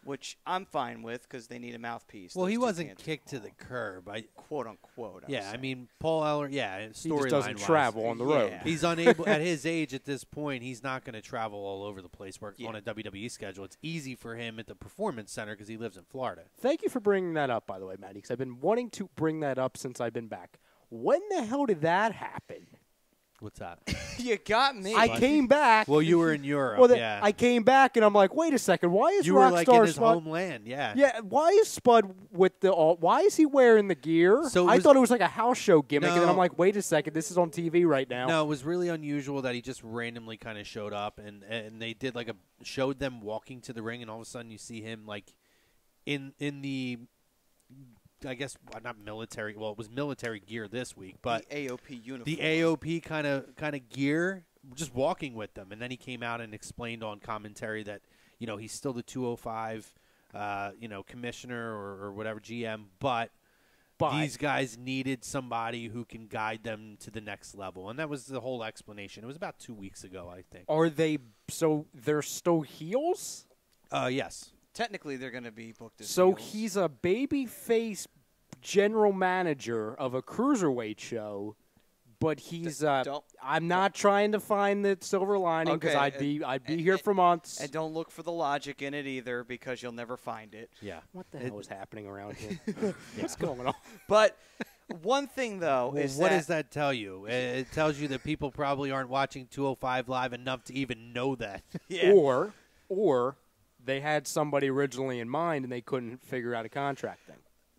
which I'm fine with because they need a mouthpiece. Well, Those he two wasn't can't kicked to the curb. quote unquote. I mean, Paul Ellering, he just storyline doesn't wise, travel on the road. He's unable at his age at this point. He's not going to travel all over the place on a WWE schedule. It's easy for him at the Performance Center because he lives in Florida. Thank you for bringing that up, by the way, Maddie, because I've been wanting to bring that up since I've been back. When the hell did that happen? What's that? You got me. I came back. Well, you were in Europe. Yeah, I came back and I'm like, wait a second. Why is you were like in Rockstar his Spud? homeland? Yeah. Yeah. Why is Spud with the? Why is he wearing the gear? So I thought it was like a house show gimmick, and then I'm like, wait a second. This is on TV right now. No, it was really unusual that he just randomly kind of showed up, and they did showed them walking to the ring, and all of a sudden you see him like in the. I guess not military. Well, it was military gear this week, but the AOP uniform. The AOP kind of gear, just walking with them, and then he came out and explained on commentary that he's still the 205, commissioner or whatever GM, but these guys needed somebody who can guide them to the next level, and that was the whole explanation. It was about 2 weeks ago, I think. Are they? So they're still heels? Yes. Technically, they're going to be booked as So heels. he's a babyface general manager of a cruiserweight show, but he's. I'm not trying to find the silver lining because I'd be here for months. And don't look for the logic in it either because you'll never find it. Yeah. What the hell is happening around here? What's going on? But one thing though is what does that tell you? It tells you that people probably aren't watching 205 Live enough to even know that. Yeah. Or they had somebody originally in mind and they couldn't figure out a contract thing.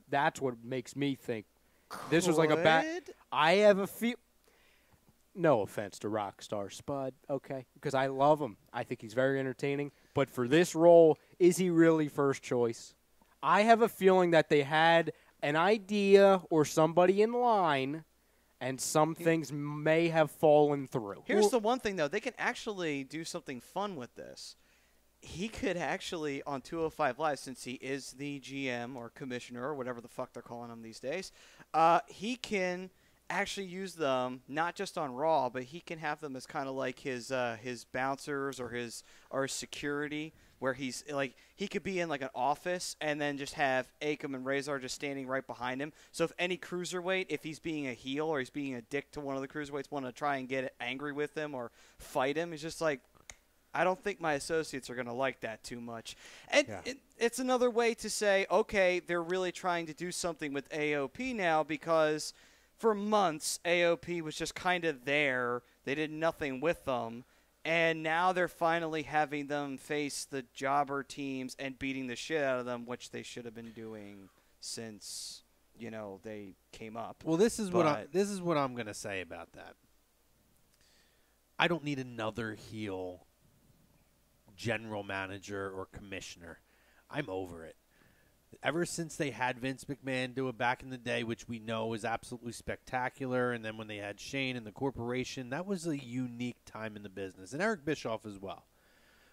That's what makes me think this was like a bad. I have a feel. No offense to Rockstar Spud, okay, because I love him. I think he's very entertaining. But for this role, is he really first choice? I have a feeling that they had an idea or somebody in line, and some things may have fallen through. Here's the one thing, though. They can actually do something fun with this. He could actually, on 205 Live, since he is the GM or commissioner or whatever the fuck they're calling him these days, he can actually use them not just on Raw, but he can have them as kind of like his bouncers or his security, where he's like he could be in like an office and then just have Akam and Razor just standing right behind him. So if any cruiserweight, if he's being a heel or he's being a dick to one of the cruiserweights, want to try and get angry with him or fight him, he's just like, I don't think my associates are going to like that too much. And it's another way to say, okay, they're really trying to do something with AOP now because for months AOP was just kind of there. They did nothing with them. And now they're finally having them face the jobber teams and beating the shit out of them, which they should have been doing since, they came up. Well, this is what I'm going to say about that. I don't need another heel general manager or commissioner. I'm over it. Ever since they had Vince McMahon do it back in the day, which we know was absolutely spectacular, and then when they had Shane and the corporation, that was a unique time in the business, and Eric Bischoff as well.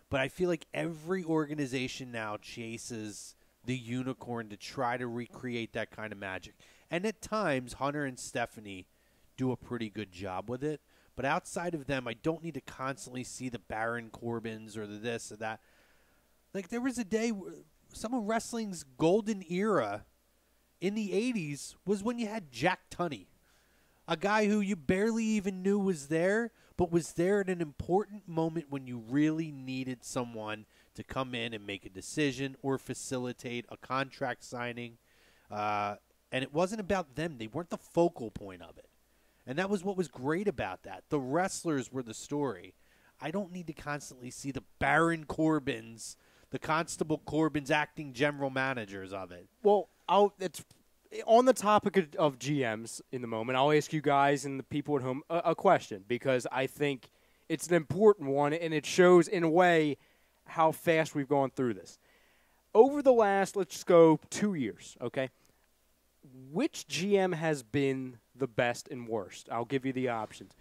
But I feel like every organization now chases the unicorn to try to recreate that kind of magic. And at times, Hunter and Stephanie do a pretty good job with it. But outside of them, I don't need to constantly see the Baron Corbins or the this or that. Like, there was a day where some of wrestling's golden era in the 80s was when you had Jack Tunney, a guy who you barely even knew was there, but was there at an important moment when you really needed someone to come in and make a decision or facilitate a contract signing. And it wasn't about them. They weren't the focal point of it. And that was what was great about that. The wrestlers were the story. I don't need to constantly see the Baron Corbins, the Constable Corbins acting general managers of it. Well, it's on the topic of GMs in the moment. I'll ask you guys and the people at home a question because I think it's an important one, and it shows in a way how fast we've gone through this. Over the last, let's just go 2 years, okay? Which GM has been the best and worst? I'll give you the options.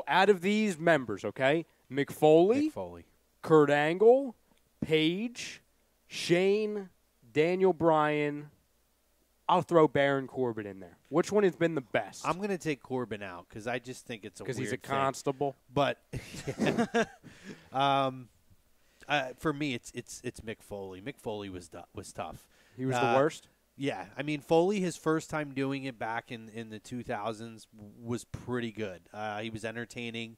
Out of these members, okay? Mick Foley, Kurt Angle, Paige, Shane, Daniel Bryan, I'll throw Baron Corbin in there. Which one has been the best? I'm going to take Corbin out because I just think it's a weird because he's a thing. constable. But for me, it's Mick Foley. Mick Foley was tough. He was the worst? Yeah. I mean, Foley, his first time doing it back in the 2000s was pretty good. He was entertaining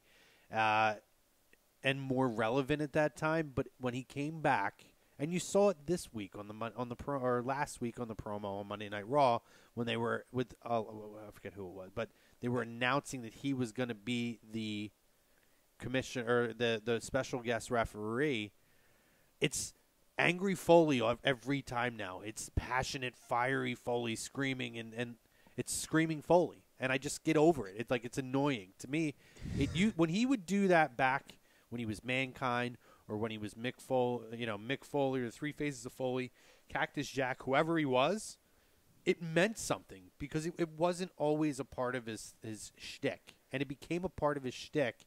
and more relevant at that time. But when he came back, and you saw it this week or last week on the promo on Monday Night Raw when they were with I forget who it was, but they were announcing that he was going to be the commissioner or the special guest referee. It's angry Foley every time now. It's passionate, fiery Foley screaming, and it's screaming Foley, and I just get over it. It's like it's annoying to me. When he would do that back when he was Mankind. Or when he was Mick Foley, or the Three Faces of Foley, Cactus Jack, whoever he was, it meant something because it wasn't always a part of his shtick. And it became a part of his shtick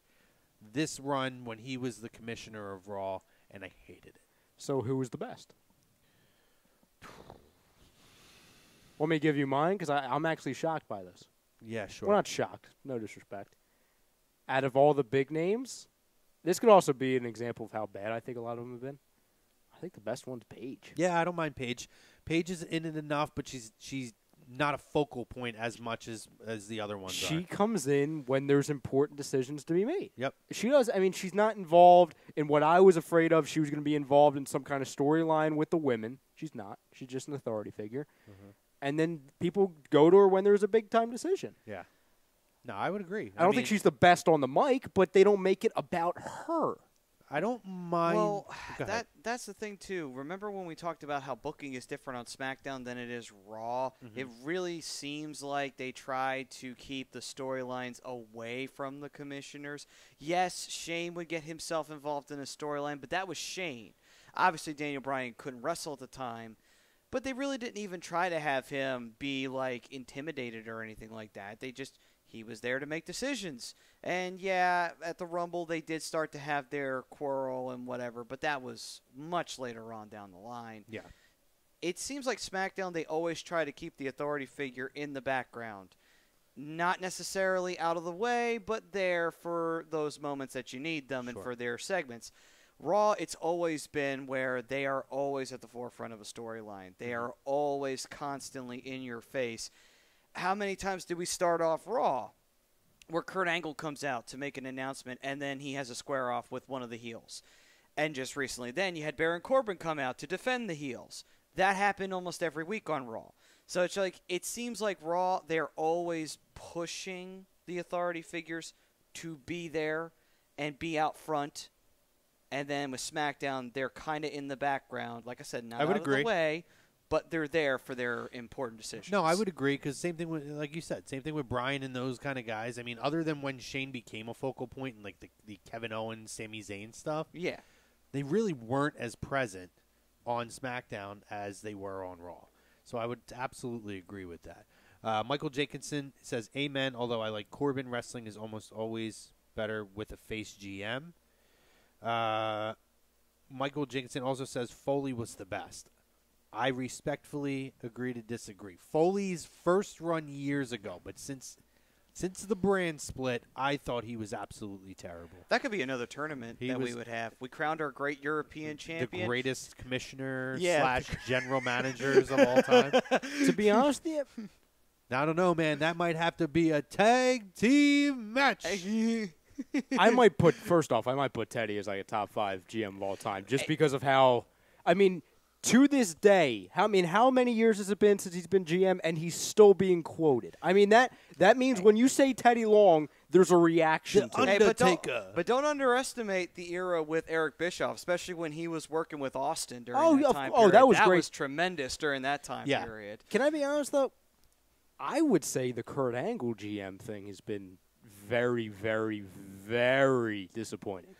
this run when he was the commissioner of Raw, and I hated it. So who was the best? Want me to give you mine? Because I'm actually shocked by this. Yeah, sure. We're not shocked. No disrespect. Out of all the big names... This could also be an example of how bad I think a lot of them have been. I think the best one's Paige. Yeah, I don't mind Paige. Paige is in it enough, but she's not a focal point as much as the other ones are. She comes in when there's important decisions to be made. Yep. She does. I mean, she's not involved in what I was afraid of. She was going to be involved in some kind of storyline with the women. She's not. She's just an authority figure. Mm-hmm. And then people go to her when there's a big-time decision. Yeah. No, I would agree. I don't think she's the best on the mic, but they don't make it about her. I don't mind. Well, that's the thing, too. Remember when we talked about how booking is different on SmackDown than it is Raw? Mm-hmm. It really seems like they try to keep the storylines away from the commissioners. Yes, Shane would get himself involved in a storyline, but that was Shane. Obviously, Daniel Bryan couldn't wrestle at the time, but they really didn't even try to have him be, intimidated or anything like that. He was there to make decisions. And, yeah, at the Rumble, they did start to have their quarrel and whatever, but that was much later on down the line. Yeah. It seems like SmackDown, they always try to keep the authority figure in the background. Not necessarily out of the way, but there for those moments that you need them and for their segments. Raw, it's always been where they are always at the forefront of a storyline. They are always constantly in your face. How many times did we start off Raw where Kurt Angle comes out to make an announcement and then he has a square off with one of the heels? And just recently then you had Baron Corbin come out to defend the heels. That happened almost every week on Raw. So it's it seems like Raw, they're always pushing the authority figures to be there and be out front. And then with SmackDown, they're kind of in the background. Like I said, not out of the way. But they're there for their important decisions. No, I would agree because same thing with, like you said, same thing with Bryan and those kind of guys. I mean, other than when Shane became a focal point and the Kevin Owens, Sami Zayn stuff, yeah, they really weren't as present on SmackDown as they were on Raw. So I would absolutely agree with that. Michael Jacobson says, "Amen." Although I like Corbin, wrestling is almost always better with a face GM. Michael Jacobson also says Foley was the best. I respectfully agree to disagree. Foley's first run years ago, but since the brand split, I thought he was absolutely terrible. That could be another tournament we would have. We crowned our great European champion. The greatest commissioner / general managers of all time. To be honest with you, I don't know, man. That might have to be a tag team match. I might put Teddy as a top 5 GM of all time just because of how, to this day, how many years has it been since he's been GM and he's still being quoted? I mean, that means when you say Teddy Long, there's a reaction to it. But don't underestimate the era with Eric Bischoff, especially when he was working with Austin during that time period. That was great. That was tremendous during that time period. Can I be honest, though? I would say the Kurt Angle GM thing has been very, very, very disappointing.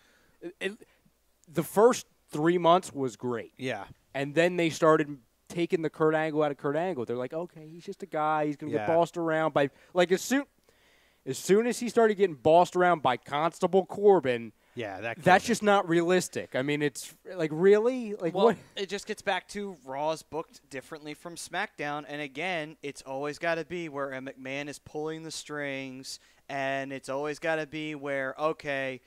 The first 3 months was great. Yeah. And then they started taking the Kurt Angle out of Kurt Angle. They're like, okay, he's just a guy. He's going to get bossed around by as soon as he started getting bossed around by Constable Corbin, Yeah, that's just not realistic. I mean, it's like, really? Like, Well, what? it just gets back to Raw's booked differently from SmackDown. And again, it's always got to be where a McMahon is pulling the strings. And it's always got to be where, okay,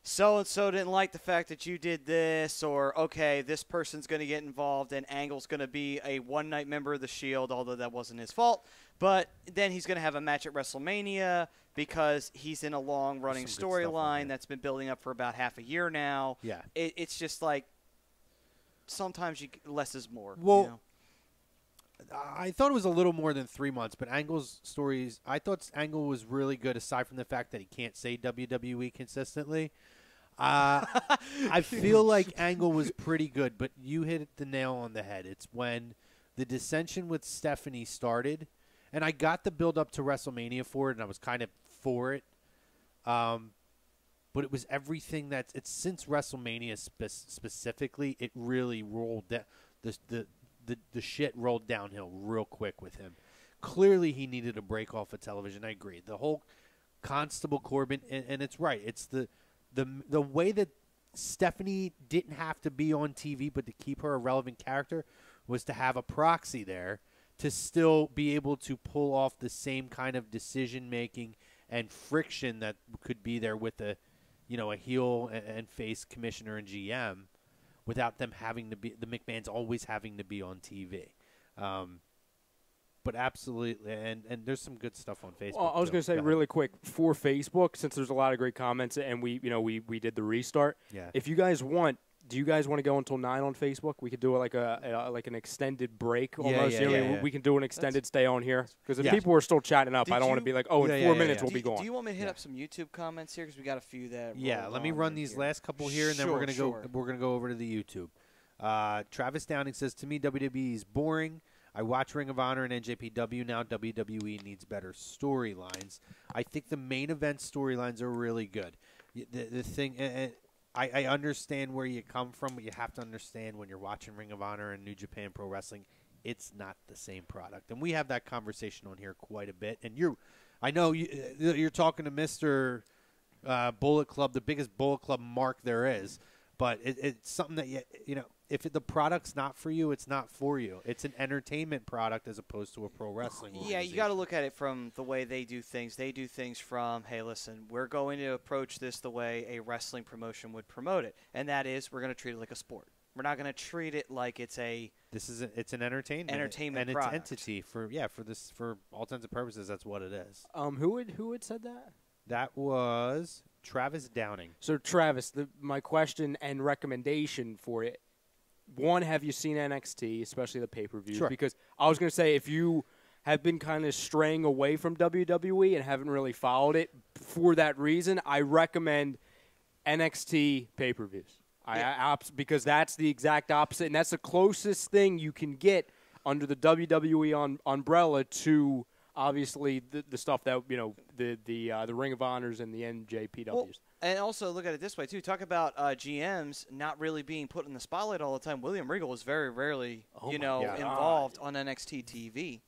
so-and-so didn't like the fact that you did this. Or, okay, this person's going to get involved and Angle's going to be a one-night member of the Shield, although that wasn't his fault. But then he's going to have a match at WrestleMania because he's in a long-running storyline that's been building up for about half a year now. Yeah. It's just like sometimes less is more. Well, you know? I thought it was a little more than 3 months, but Angle's stories, I thought Angle was really good aside from the fact that he can't say WWE consistently. I feel like Angle was pretty good, but you hit the nail on the head. It's when the dissension with Stephanie started, and I got the build up to WrestleMania for it, and I was kind of for it. But it was everything it's since WrestleMania specifically, it really rolled down. The shit rolled downhill real quick with him. Clearly, he needed a break off of television. I agree. The whole Constable Corbin, and it's right. It's the way that Stephanie didn't have to be on TV, but to keep her a relevant character was to have a proxy there to still be able to pull off the same kind of decision making and friction that could be there with a heel and face commissioner and GM, without them having to be, the McMahons always having to be on TV. But absolutely, and there's some good stuff on Facebook. Well, I was going to say really quick for Facebook, since there's a lot of great comments, and we did the restart. Yeah. If you guys want, do you guys want to go until 9 on Facebook? We could do like an extended break almost. We can do an extended stay on here because if people are still chatting up, I don't want to be like, in 4 minutes we'll be gone. Do you want me to hit up some YouTube comments here because we got a few that? Yeah, let me run these last couple here, and then we're gonna go over to the YouTube. Travis Downing says, to me, WWE is boring. I watch Ring of Honor and NJPW now. WWE needs better storylines. I think the main event storylines are really good. The thing, I understand where you come from, but you have to understand when you're watching Ring of Honor and New Japan Pro Wrestling, it's not the same product. And we have that conversation on here quite a bit. And I know you're talking to Mr. Bullet Club, the biggest Bullet Club mark there is. But it's something that, if the product's not for you, it's not for you. It's an entertainment product as opposed to a pro wrestling organization. Yeah, you got to look at it from the way they do things. They do things from, hey, listen, we're going to approach this the way a wrestling promotion would promote it, and that is we're going to treat it like a sport. We're not going to treat it like it's it's an entertainment product. It's entity for all intents and purposes. That's what it is. Who had said that? That was Travis Downing. So Travis, my question and recommendation for it. One, have you seen NXT, especially the pay-per-view? Sure. Because I was going to say, if you have been kind of straying away from WWE and haven't really followed it for that reason, I recommend NXT pay-per-views. Because that's the exact opposite, and that's the closest thing you can get under the WWE umbrella to obviously the stuff that the Ring of Honors and the NJPWs. Well, and also look at it this way too. Talk about GMs not really being put in the spotlight all the time. William Regal was very rarely, involved on NXT TV.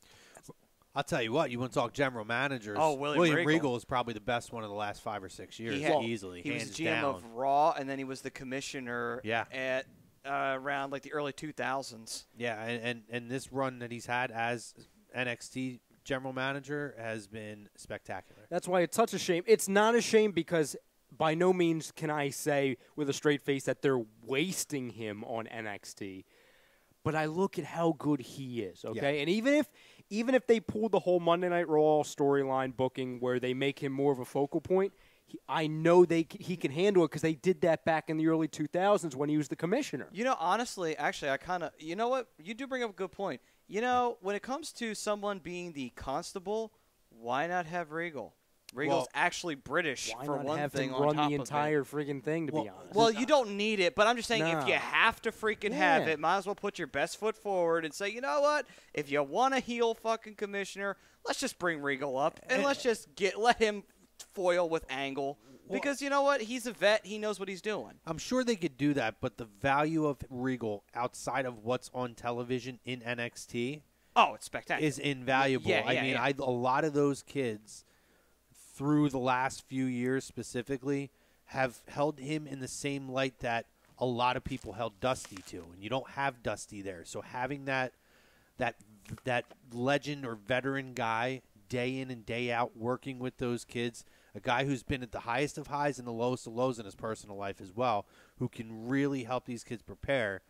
I'll tell you what. You want to talk general managers? Oh, William Regal is probably the best one of the last 5 or 6 years, easily. He was hands GM down. of Raw, and then he was the commissioner at around like the early 2000s. Yeah, and this run that he's had as NXT general manager has been spectacular. That's why it's such a shame. It's not a shame because by no means can I say with a straight face that they're wasting him on NXT. But I look at how good he is, okay? Yeah. And even if they pull the whole Monday Night Raw storyline booking where they make him more of a focal point, I know he can handle it because they did that back in the early 2000s when he was the commissioner. Honestly, actually, I kind of – you know what? You do bring up a good point. When it comes to someone being the constable, why not have Regal? Regal's actually British for one thing. Why not have him run the entire friggin' thing, to be honest? Well, you don't need it, but I'm just saying if you have to freaking have it, might as well put your best foot forward and say, you know what? If you want a heel fucking commissioner, let's just bring Regal up and let's just let him foil with Angle. Because you know what? He's a vet. He knows what he's doing. I'm sure they could do that, but the value of Regal outside of what's on television in NXT it's spectacular. Is invaluable. A lot of those kids through the last few years specifically have held him in the same light that a lot of people held Dusty to, and you don't have Dusty there. So having that legend or veteran guy day in and day out working with those kids, a guy who's been at the highest of highs and the lowest of lows in his personal life as well, who can really help these kids prepare.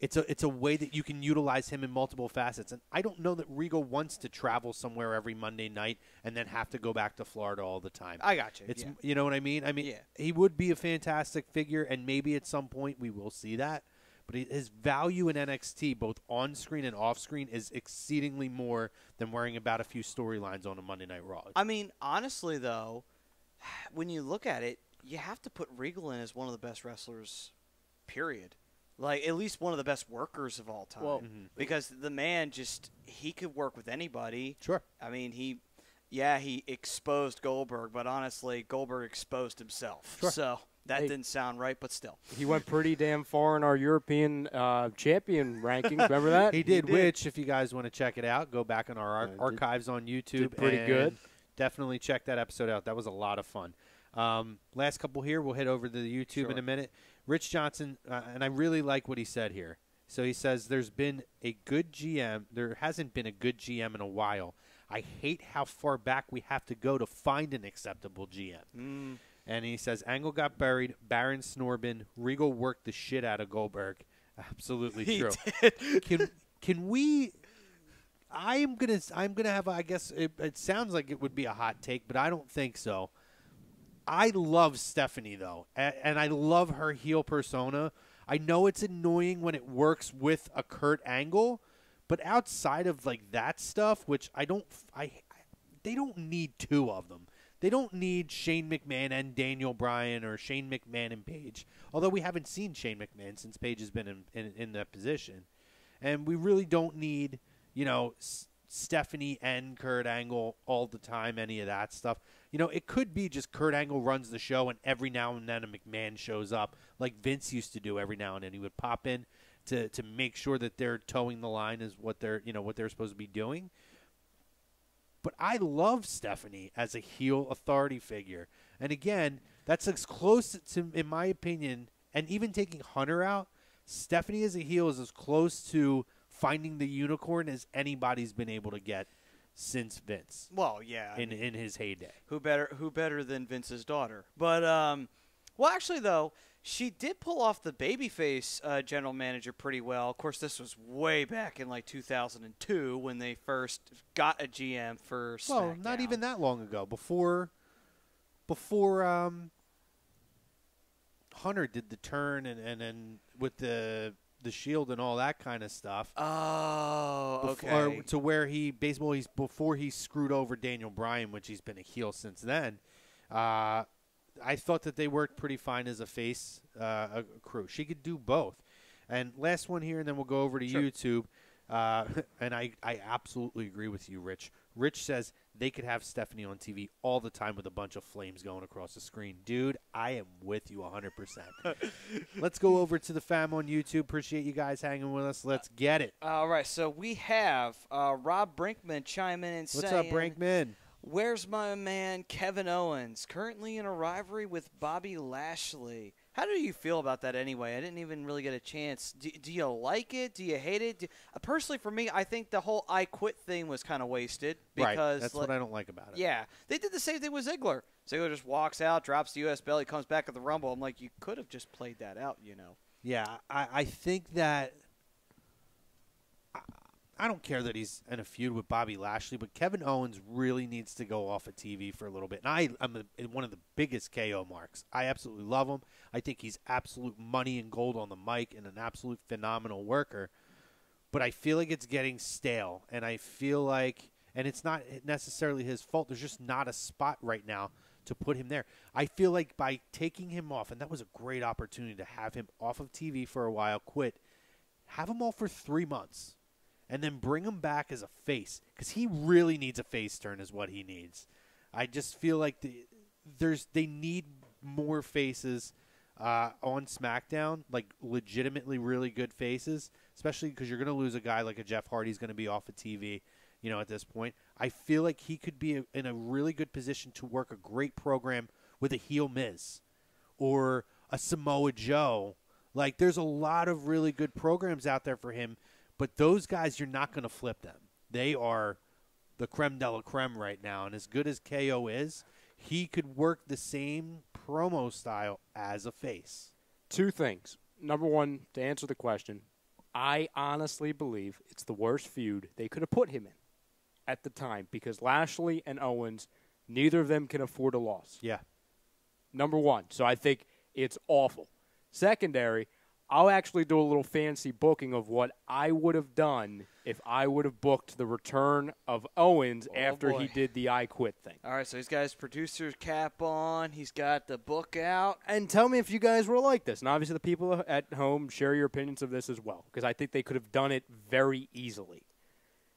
It's a way that you can utilize him in multiple facets. And I don't know that Regal wants to travel somewhere every Monday night and then have to go back to Florida all the time. I got you. It's You know what I mean? I mean, he would be a fantastic figure, and maybe at some point we will see that. But his value in NXT, both on screen and off screen, is exceedingly more than worrying about a few storylines on a Monday Night Raw. I mean, honestly, though, when you look at it, you have to put Regal in as one of the best wrestlers, period. Like, at least one of the best workers of all time. Well, because the man he could work with anybody. Sure. I mean, he exposed Goldberg, but honestly, Goldberg exposed himself. Sure. So that didn't sound right, but still. He went pretty damn far in our European champion rankings. Remember that? He did, which, if you guys want to check it out, go back on our archives on YouTube. Did pretty good. Definitely check that episode out. That was a lot of fun. Last couple here. We'll head over to the YouTube in a minute. Rich Johnson, and I really like what he said here. So he says, there hasn't been a good GM in a while. I hate how far back we have to go to find an acceptable GM. And he says, Angle got buried, Baron Snorbin, Regal worked the shit out of Goldberg. Absolutely true. Can we? I'm gonna have. I guess it sounds like it would be a hot take, but I don't think so. I love Stephanie though, and I love her heel persona. I know it's annoying when it works with a Kurt Angle, but outside of like that stuff, which they don't need two of them. They don't need Shane McMahon and Daniel Bryan or Shane McMahon and Paige, although we haven't seen Shane McMahon since Paige has been in that position. And we really don't need, Stephanie and Kurt Angle all the time, any of that stuff. It could be just Kurt Angle runs the show and every now and then a McMahon shows up like Vince used to do every now and then. He would pop in to make sure that they're towing the line is what they're supposed to be doing. But I love Stephanie as a heel authority figure. And again, that's as close to, in my opinion, and even taking Hunter out, Stephanie as a heel is as close to finding the unicorn as anybody's been able to get since Vince. Well, yeah. In his heyday. Who better than Vince's daughter? But, well, actually, though, she did pull off the babyface general manager pretty well. Of course, this was way back in, 2002 when they first got a GM for SmackDown. Well, not even that long ago. Before Hunter did the turn and then with the Shield and all that kind of stuff. Oh, okay. To where before he screwed over Daniel Bryan, which he's been a heel since then. I thought that they worked pretty fine as a face crew. She could do both. And last one here, and then we'll go over to YouTube. And I absolutely agree with you, Rich. Rich says they could have Stephanie on TV all the time with a bunch of flames going across the screen. Dude, I am with you 100%. Let's go over to the fam on YouTube. Appreciate you guys hanging with us. Let's get it. All right, so we have Rob Brinkman chime in and saying, what's up, Brinkman? Where's my man Kevin Owens, currently in a rivalry with Bobby Lashley? How do you feel about that anyway? I didn't even really get a chance. Do you like it? Do you hate it? Personally, for me, I think the whole I Quit thing was kind of wasted. Because, right, that's what I don't like about it. Yeah, they did the same thing with Ziggler. Ziggler just walks out, drops the U.S. belt, he comes back at the Rumble. I'm like, you could have just played that out, Yeah, I think that I don't care that he's in a feud with Bobby Lashley, but Kevin Owens really needs to go off of TV for a little bit. And I'm one of the biggest KO marks. I absolutely love him. I think he's absolute money and gold on the mic and an absolute phenomenal worker. But I feel like it's getting stale, and I feel like, and it's not necessarily his fault, there's just not a spot right now to put him there. I feel like by taking him off, and that was a great opportunity to have him off of TV for a while, quit, have him off for 3 months. And then bring him back as a face, because he really needs a face turn is what he needs. I just feel like they need more faces on SmackDown, like legitimately really good faces, especially because you're going to lose a guy like a Jeff Hardy's going to be off of TV, at this point. I feel like he could be in a really good position to work a great program with a heel Miz or a Samoa Joe. Like, there's a lot of really good programs out there for him, but those guys, you're not going to flip them. They are the creme de la creme right now, and as good as KO is, he could work the same promo style as a face. Two things. Number one, to answer the question, I honestly believe it's the worst feud they could have put him in at the time because Lashley and Owens, neither of them can afford a loss. Yeah. Number one. So I think it's awful. Secondary, I'll actually do a little fancy booking of what I would have done if I would have booked the return of Owens after he did the I Quit thing. All right, so he's got his producer's cap on. He's got the book out. And tell me if you guys were like this. And obviously the people at home share your opinions of this as well because I think they could have done it very easily.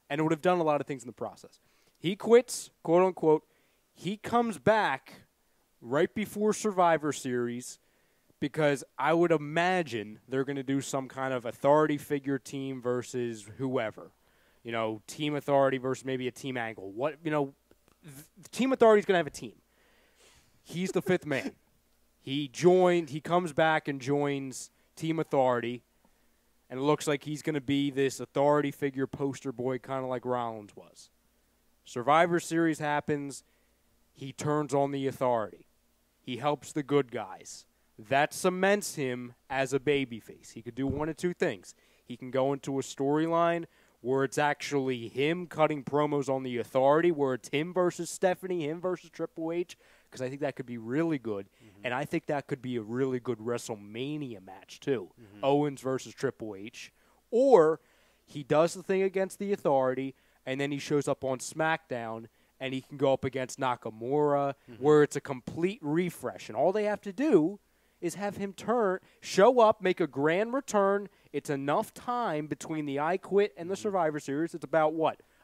And it would have done a lot of things in the process. He quits, quote unquote. He comes back right before Survivor Series because I would imagine they're going to do some kind of authority figure team versus whoever. You know, team authority versus maybe a team angle. Team authority is going to have a team. He's the fifth man. He comes back and joins team authority, and it looks like he's going to be this authority figure poster boy kind of like Rollins was. Survivor Series happens. He turns on the authority. He helps the good guys. That cements him as a babyface. He could do one of two things. He can go into a storyline where it's actually him cutting promos on the authority, where it's him versus Stephanie, him versus Triple H, because I think that could be really good. Mm-hmm. And I think that could be a really good WrestleMania match, too. Mm-hmm. Owens versus Triple H. Or he does the thing against the authority, and then he shows up on SmackDown, and he can go up against Nakamura, where it's a complete refresh. And all they have to do is have him show up, make a grand return. It's enough time between the I Quit and the Survivor Series. It's about,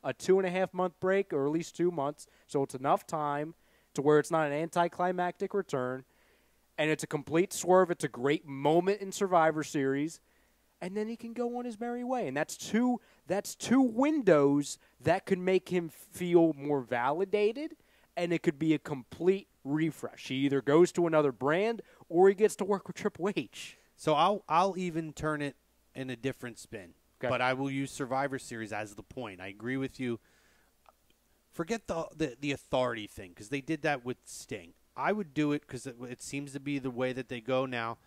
a 2.5-month break, or at least 2 months. So it's enough time to where it's not an anticlimactic return. And it's a complete swerve. It's a great moment in Survivor Series. And then he can go on his merry way. And that's two windows that could make him feel more validated, and it could be a complete refresh. He either goes to another brand or he gets to work with Triple H. So I'll even turn it in a different spin, but I will use Survivor Series as the point. I agree with you. Forget the authority thing because they did that with Sting. I would do it because it seems to be the way that they go now.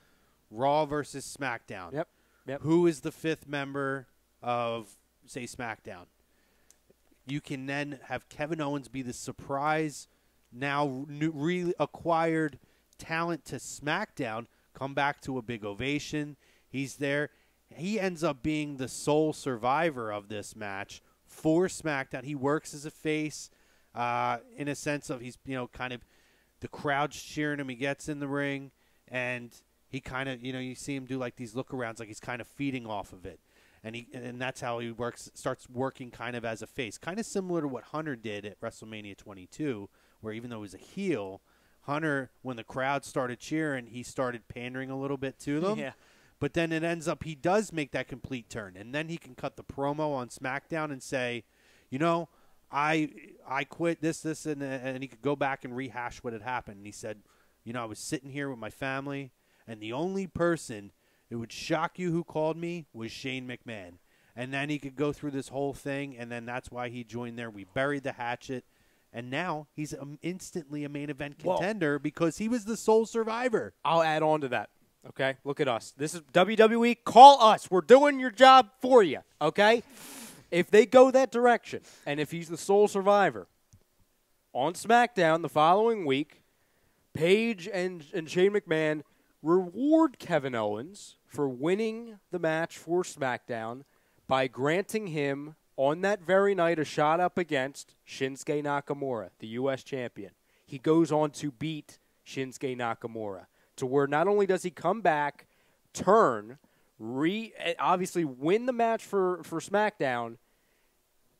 Raw versus SmackDown. Yep. Who is the fifth member of, say, SmackDown? You can then have Kevin Owens be the surprise, now acquired talent to SmackDown, come back to a big ovation. He's there. He ends up being the sole survivor of this match for SmackDown. He works as a face in a sense of he's, kind of the crowd's cheering him. He gets in the ring, and he kind of, you see him do like these look-arounds, like he's kind of feeding off of it. And that's how he starts working kind of as a face. Kind of similar to what Hunter did at WrestleMania 22, where even though he was a heel, Hunter, when the crowd started cheering, he started pandering a little bit to them. Yeah. But then it ends up he does make that complete turn. And then he can cut the promo on SmackDown and say, I quit this, and he could go back and rehash what had happened. And he said, I was sitting here with my family, and the only person it would shock you who called me was Shane McMahon. And then he could go through this whole thing, and then that's why he joined there. We buried the hatchet, and now he's instantly a main event contender because he was the sole survivor. I'll add on to that, okay? Look at us. This is WWE. Call us. We're doing your job for you, okay? If they go that direction, and if he's the sole survivor, on SmackDown the following week, Paige and Shane McMahon reward Kevin Owens for winning the match for SmackDown by granting him, on that very night, a shot up against Shinsuke Nakamura, the U.S. champion. He goes on to beat Shinsuke Nakamura, to where not only does he come back, obviously win the match for SmackDown,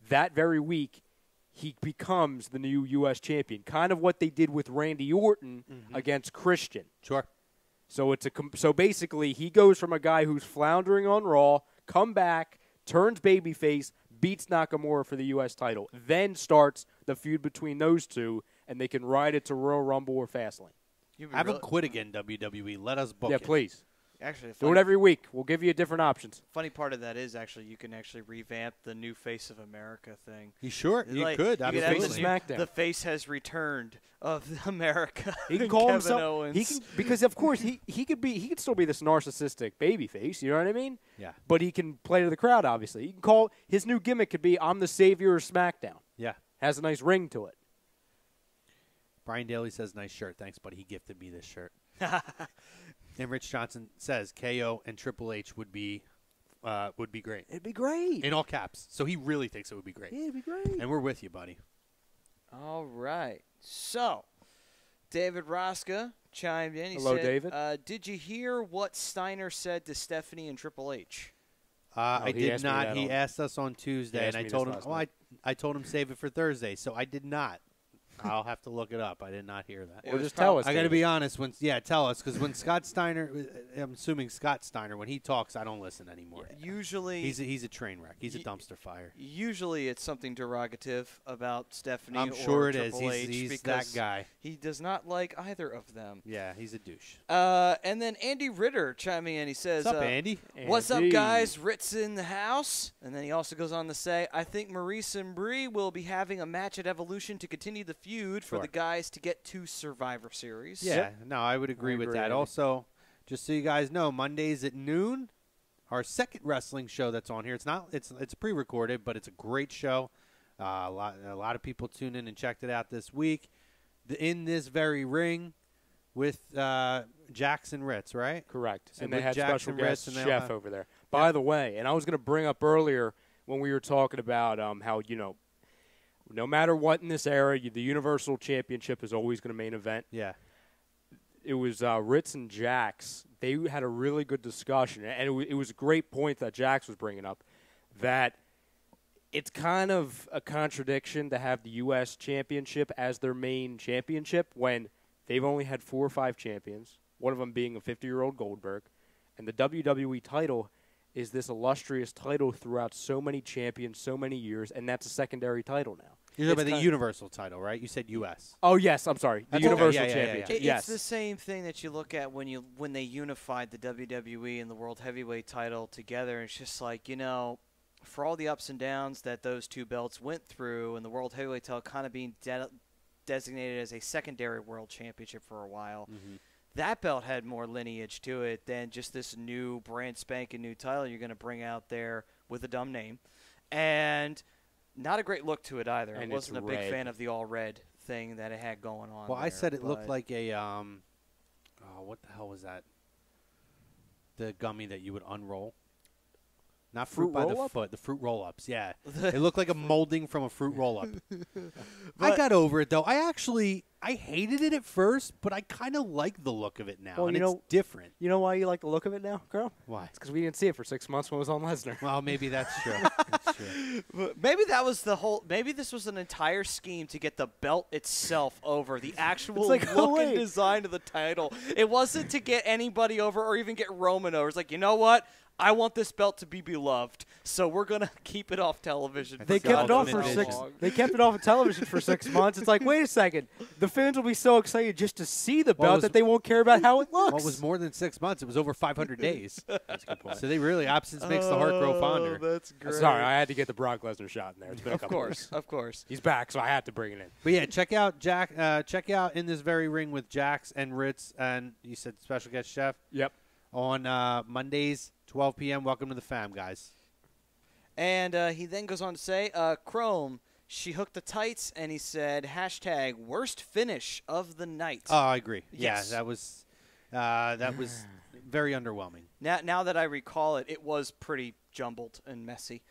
that very week, he becomes the new U.S. champion. Kind of what they did with Randy Orton against Christian. Sure. So so basically, he goes from a guy who's floundering on Raw, come back, turns babyface, beats Nakamura for the U.S. title, then starts the feud between those two, and they can ride it to Royal Rumble or Fastlane. Have them quit again, WWE. Let us book Yeah, it. please. Actually, Do it every week. We'll give you different options. funny part of that is actually you can actually revamp the new Face of America thing. You sure? You Like, could. You could have Absolutely. the, SmackDown. the face has returned of America. He can and call Kevin himself. Owens. He can, because of course he could still be this narcissistic baby face. You know what I mean? Yeah. But he can play to the crowd. Obviously, he can call his new gimmick could be "I'm the savior of SmackDown." Yeah. Has a nice ring to it. Brian Daly says, nice shirt. Thanks, buddy. He gifted me this shirt. And Rich Johnson says KO and Triple H would be great. It'd be great. In all caps. So he really thinks it would be great. Yeah, it'd be great. And we're with you, buddy. All right. So, David Rosca chimed in. He Hello, said, David. Did you hear what Steiner said to Stephanie and Triple H? I he did asked me not. that He on- asked us on Tuesday, asked and I me told this him. last Oh, night. I told him save it for Thursday, so I did not. I'll have to look it up. I did not hear that. It Or was just tell us. I got to David. be honest. Tell us, because when Scott Steiner, I'm assuming Scott Steiner, when he talks, I don't listen anymore. Usually, He's a train wreck. He's a Ye- dumpster fire. Usually, it's something derogative about Stephanie. I'm or sure it is. Triple H He's that because guy. He does not like either of them. Yeah, he's a douche. And then Andy Ritter chiming in. He says, What's up, Andy? What's up, Andy. guys? Ritz in the house. And then he also goes on to say, I think Maurice and Brie will be having a match at Evolution to continue the feud for Sure. the guys to get to Survivor Series. Yeah, no, I would agree with agree, that. Andy. Also, just so you guys know, Mondays at noon, our second wrestling show that's on here. It's pre-recorded, but it's a great show. A lot of people tuned in and checked it out this week. In this very ring with Jackson Ritz, right? Correct. So and they with had Jackson special Ritz guest and they'll chef have- over there. By the way, and I was going to bring up earlier when we were talking about how no matter what in this era, the Universal Championship is always going to main event. Yeah. It was Ritz and Jax. They had a really good discussion, and it was a great point that Jax was bringing up, that it's kind of a contradiction to have the U.S. Championship as their main championship when they've only had 4 or 5 champions, one of them being a 50-year-old Goldberg, and the WWE title is this illustrious title throughout so many champions, so many years, and that's a secondary title now. You're talking about It's the kind- Universal title, right? You said U.S. Oh, yes, I'm sorry. The That's okay. Universal Yeah, yeah, yeah, yeah. Championship. It's Yes. the same thing that you look at when they unified the WWE and the World Heavyweight title together. It's just like, for all the ups and downs that those two belts went through and the World Heavyweight title kind of being designated as a secondary world championship for a while, that belt had more lineage to it than just this new brand spanking new title you're going to bring out there with a dumb name. And not a great look to it either. And I wasn't a it's big red. fan of the all red thing that it had going on. Well, I there, said it looked but- like a what the hell was that? The gummy that you would unroll. Not fruit Fruit by the roll-up? foot, the fruit roll-ups. Yeah, it looked like a molding from a fruit roll-up. I But- got over it though. I hated it at first, but I kind of like the look of it now, Well, and you it's know- different. You know why you like the look of it now, girl? Why? It's because we didn't see it for 6 months when it was on Lesnar. Well, maybe that's true. That's true. But maybe that was the whole. Maybe this was an entire scheme to get the belt itself over the actual It's like, look oh, and wait. design of the title. It wasn't to get anybody over or even get Roman over. It's like, you know what? I want this belt to be beloved, so we're gonna keep it off television. They for kept it God off knows for how 6. long. They kept it off of television for 6 months. It's like, wait a second, the fans will be so excited just to see the Well, it belt was- that they won't care about how it looks. Well, it was more than 6 months. It was over 500 days. That's a good point. So they really absence makes the heart grow fonder. That's great. Sorry, I had to get the Brock Lesnar shot in there. It's been a Of couple course, weeks. of course. He's back, so I had to bring it in. But yeah, check out check out In This Very Ring with Jax and Ritz, and you said special guest chef Yep. on Mondays, 12 p.m. Welcome to the fam, guys. And he then goes on to say, Chrome, she hooked the tights, and he said, hashtag worst finish of the night. Oh, I agree. Yes. Yeah, that was very underwhelming. Now that I recall it, it was pretty jumbled and messy.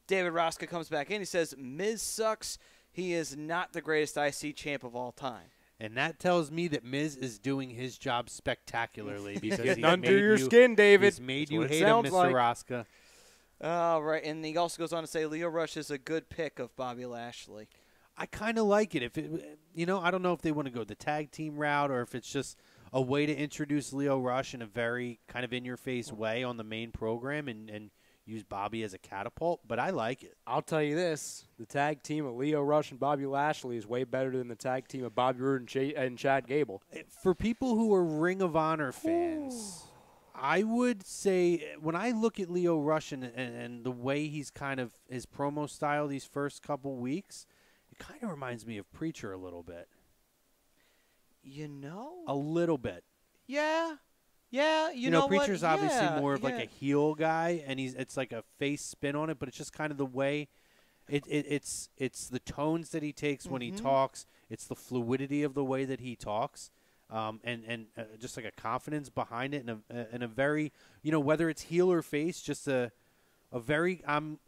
David Rosca comes back in. He says, Miz sucks. He is not the greatest IC champ of all time. And that tells me that Miz is doing his job spectacularly because Getting he's under made your you, skin, David. He's made That's you what it hate him, sounds Mr. like. Rosca. Right, and he also goes on to say Leo Rush is a good pick of Bobby Lashley. I kind of like it. If it, I don't know if they want to go the tag team route or if it's just a way to introduce Leo Rush in a very kind of in-your-face way on the main program and use Bobby as a catapult, but I like it. I'll tell you this: the tag team of Lio Rush and Bobby Lashley is way better than the tag team of Bobby Roode and Chad Gable. For people who are Ring of Honor fans, I would say when I look at Lio Rush and the way he's kind of his promo style these first couple weeks, it kind of reminds me of Preacher a little bit. You know? A little bit. Yeah. Yeah, you know Preacher's what? obviously Yeah, more of like yeah. a heel guy, and it's like a face spin on it, but it's just kind of the way it's the tones that he takes when he talks. It's the fluidity of the way that he talks, and just like a confidence behind it, and a very whether it's heel or face, just a very I'm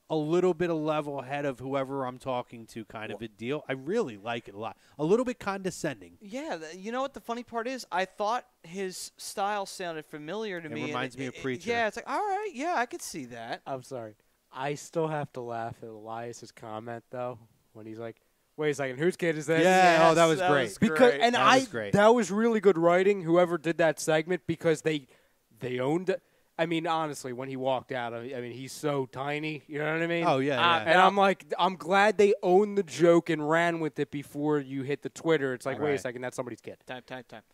a little bit of level ahead of whoever I'm talking to kind of a deal. I really like it a lot. A little bit condescending. Yeah, you know what the funny part is? I thought his style sounded familiar to me. It reminds me of Preacher. Yeah, it's like, all right, yeah, I could see that. I'm sorry. I still have to laugh at Elias's comment though when he's like, "Wait a second, whose kid is this?" Yeah, Yes, that was that great. was Because great. and That was great. that was really good writing. Whoever did that segment, because they owned it. I mean, honestly, when he walked out, I mean, he's so tiny. You know what I mean? Oh, yeah. And I'm like, I'm glad they owned the joke and ran with it before you hit the Twitter. It's like, wait a Right. second, that's somebody's kid. Time.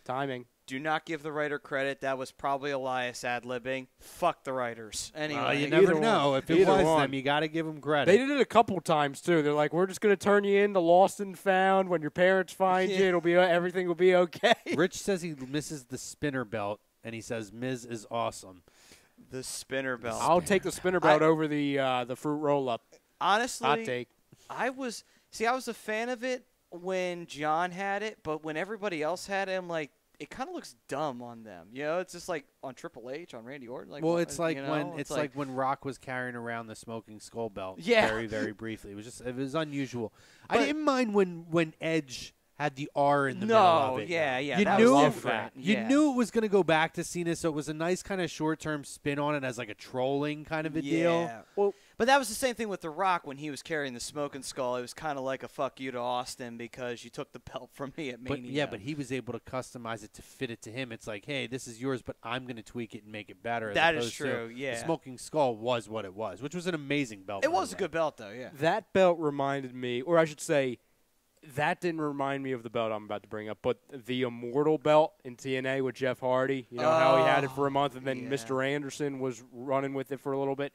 Timing. Do not give the writer credit. That was probably Elias ad-libbing. Fuck the writers. Anyway. You never either know. one. If it Either was one. them, you got to give them credit. They did it a couple times too. They're like, we're just going to turn you into Lost and Found. When your parents find you, it'll be everything will be okay. Rich says he misses the spinner belt, and he says Miz is awesome. The spinner belt. I'll take the spinner belt over the fruit roll up. Honestly, Hot take. I was a fan of it when John had it, but when everybody else had it, I'm like, it kind of looks dumb on them. It's just like on Triple H, on Randy Orton. Like, Well, what- it's like you know, when it's like when Rock was carrying around the smoking skull belt. Yeah. Very, very briefly. It was unusual. But- I didn't mind when Edge had the R in the middle of it. yeah, You that knew was different. You Yeah. knew it was going to go back to Cena, so it was a nice kind of short-term spin on it as like a trolling kind of a deal. Yeah. Well, but that was the same thing with The Rock when he was carrying the smoking skull. It was kind of like a fuck you to Austin because you took the belt from me at Mania. But he was able to customize it to fit it to him. It's like, hey, this is yours, but I'm going to tweak it and make it better. That as is opposed to true, yeah. The smoking skull was what it was, which was an amazing belt. It by the was a way. good belt, though, yeah. That belt reminded me, or I should say, that didn't remind me of the belt I'm about to bring up, but the Immortal belt in TNA with Jeff Hardy. You know how he had it for a month, and then yeah. Mr. Anderson was running with it for a little bit.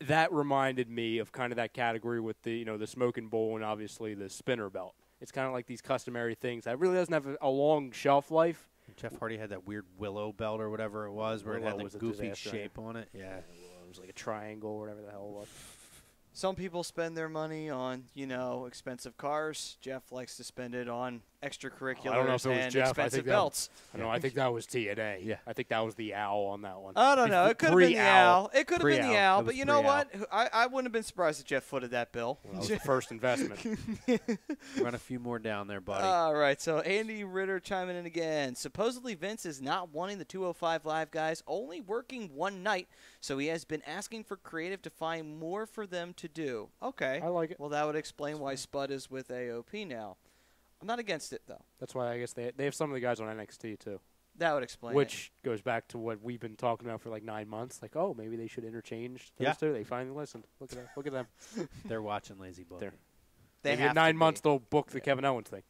That reminded me of kind of that category with the the smoking bowl and obviously the spinner belt. It's kind of like these customary things that really doesn't have a long shelf life. Jeff Hardy had that weird willow belt or whatever it was, where it Willow had the was a goofy disaster. shape on it. Yeah. It was like a triangle or whatever the hell it was. Some people spend their money on, expensive cars. Jeff likes to spend it on extracurriculars I don't know if it was and Jeff. I expensive think belts. I think that was TNA. Yeah. I think that was the owl on that one. I don't know. It could have been the owl. It could have been the Pre-owl. owl. It But was you know pre-owl. what? I wouldn't have been surprised if Jeff footed that bill. That was the first investment. Run a few more down there, buddy. All right, so Andy Ritter chiming in again. Supposedly Vince is not wanting the 205 Live guys, only working one night, so he has been asking for creative to find more for them to do. Okay. I like it. Well, that would explain why Spud is with AOP now. I'm not against it, though. That's why I guess they have some of the guys on NXT too. That would explain Which goes back to what we've been talking about for like 9 months. Like, oh, maybe they should interchange those Yeah. two. They finally listened. Look at that. Look at them. They're watching Lazy Book. They're- it. They Maybe have in 9 to months be. they'll book the Kevin Owens thing.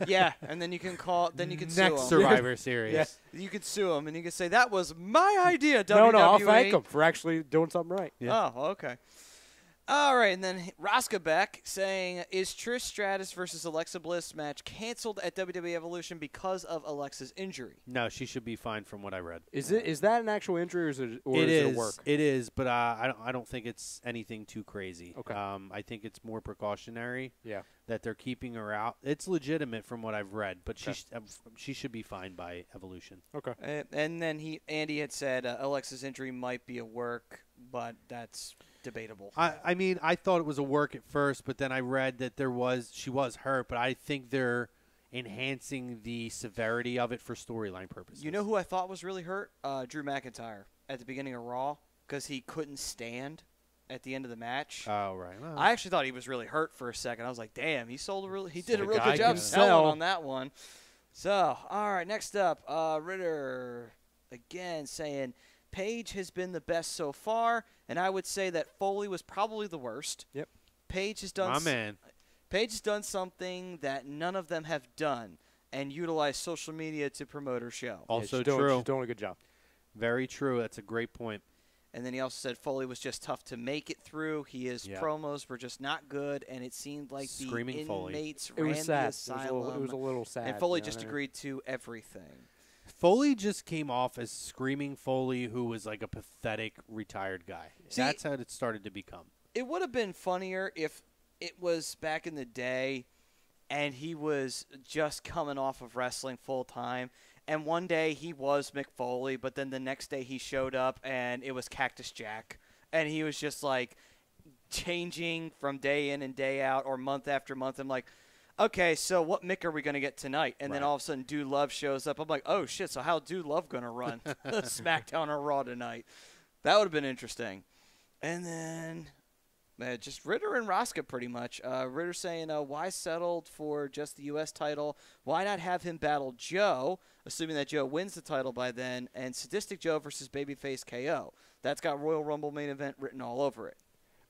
Yeah, and then you can call. Then you can sue Next him. Survivor Series. Yeah. You could sue him, and you can say that was my idea. No, WWE. I'll thank them for actually doing something right. Yeah. Oh, okay. All right, and then Rosca Beck saying, is Trish Stratus versus Alexa Bliss match canceled at WWE Evolution because of Alexa's injury? No, she should be fine from what I read. Is that an actual injury or is it a work? It is, but I don't think it's anything too crazy. Okay. I think it's more precautionary. Yeah. That they're keeping her out. It's legitimate from what I've read, but Okay. she should be fine by Evolution. Okay. And then Andy had said Alexa's injury might be a work, but that's debatable. I mean, I thought it was a work at first, but then I read that she was hurt, but I think they're enhancing the severity of it for storyline purposes. You know who I thought was really hurt? Drew McIntyre at the beginning of Raw because he couldn't stand at the end of the match. Oh, right. Well, I actually thought he was really hurt for a second. I was like, damn, he did a The real guy good job can selling sell. on that one. So, all right, next up, Ritter again saying Paige has been the best so far, and I would say that Foley was probably the worst. Yep. Paige has done My man. Paige has done something that none of them have done, and utilized social media to promote her show. Also she's true. She's doing a good job. Very true. That's a great point. And then he also said Foley was just tough to make it through. His promos were just not good, and it seemed like Screaming the Foley. inmates It ran was sad. the asylum. It was a little sad. And Foley you know just what I mean? agreed to everything. Foley just came off as Screaming Foley, who was like a pathetic retired guy. See, that's how it started to become. It would have been funnier if it was back in the day and he was just coming off of wrestling full time. And one day he was Mick Foley, but then the next day he showed up and it was Cactus Jack. And he was just like changing from day in and day out or month after month. I'm like, okay, so what Mick are we going to get tonight? And then all of a sudden Dude Love shows up. I'm like, oh, shit, so how Dude Love going to run SmackDown or Raw tonight? That would have been interesting. And then just Ritter and Rosca pretty much. Ritter saying, why settled for just the U.S. title? Why not have him battle Joe, assuming that Joe wins the title by then, and Sadistic Joe versus Babyface KO? That's got Royal Rumble main event written all over it.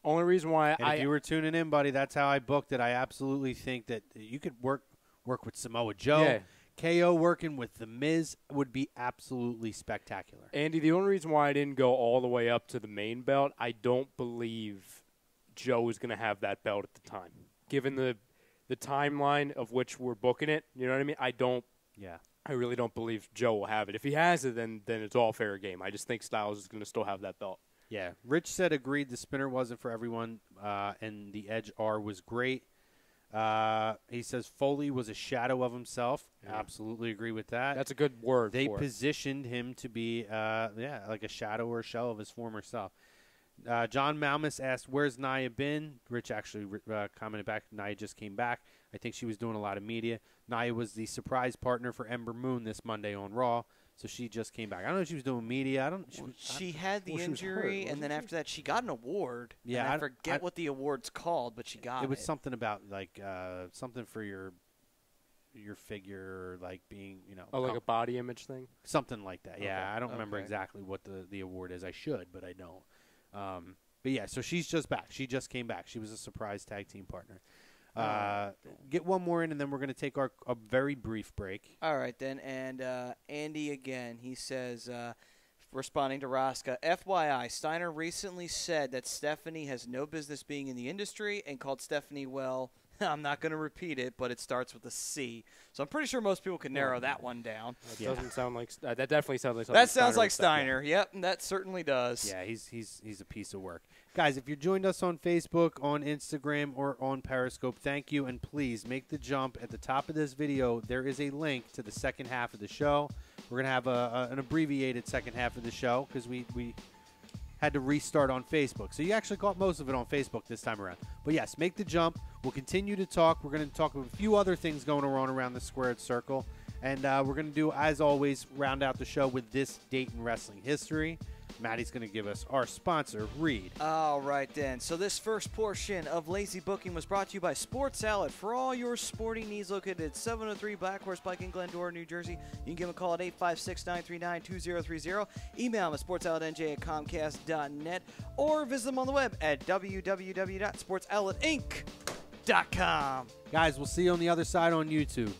Only reason why And if you were tuning in, buddy, that's how I booked it. I absolutely think that you could work with Samoa Joe. Yeah. KO working with The Miz would be absolutely spectacular. Andy, the only reason why I didn't go all the way up to the main belt, I don't believe Joe was going to have that belt at the time. Given the timeline of which we're booking it, you know what I mean? I really don't believe Joe will have it. If he has it, then it's all fair game. I just think Styles is going to still have that belt. Yeah. Rich said agreed the spinner wasn't for everyone, and the Edge R was great. He says Foley was a shadow of himself. Yeah. Absolutely agree with that. That's a good word They for it. positioned him to be, like a shadow or a shell of his former self. John Malmus asked, where's Nia been? Rich actually commented back, Nia just came back. I think she was doing a lot of media. Nia was the surprise partner for Ember Moon this Monday on Raw, so she just came back. I don't know if she was doing media. She had the she was injury, hurt, and then after that she got an award. Yeah, and I forget what the award's called, but she got it. It was something about, like, something for your figure, like being, like a body image thing? Something like that. Yeah, Okay. I don't remember exactly what the award is. I should, but I don't. But yeah, so she's just back. She just came back. She was a surprise tag team partner. Get one more in, and then we're going to take a very brief break. All right, then. And Andy again, he says, responding to Rosca, FYI, Steiner recently said that Stephanie has no business being in the industry and called Stephanie, well, I'm not going to repeat it, but it starts with a C. So I'm pretty sure most people can narrow that one down. That doesn't sound like that. Definitely sounds like something. That sounds Steiner like would say. Steiner. Yep, that certainly does. Yeah, he's a piece of work. Guys, if you joined us on Facebook, on Instagram, or on Periscope, thank you, and please make the jump. At the top of this video, there is a link to the second half of the show. We're going to have an abbreviated second half of the show because we had to restart on Facebook. So you actually caught most of it on Facebook this time around. But yes, make the jump. We'll continue to talk. We're going to talk about a few other things going on around the squared circle. And we're going to do, as always, round out the show with this date in wrestling history. Maddie's going to give us our sponsor, Reed. All right, then. So this first portion of Lazy Booking was brought to you by Sports Outlet. For all your sporting needs, located at 703 Black Horse Pike in Glendora, New Jersey. You can give them a call at 856-939-2030. Email them at sportsoutletnj@comcast.net or visit them on the web at www.sportsoutletinc.com. Guys, we'll see you on the other side on YouTube.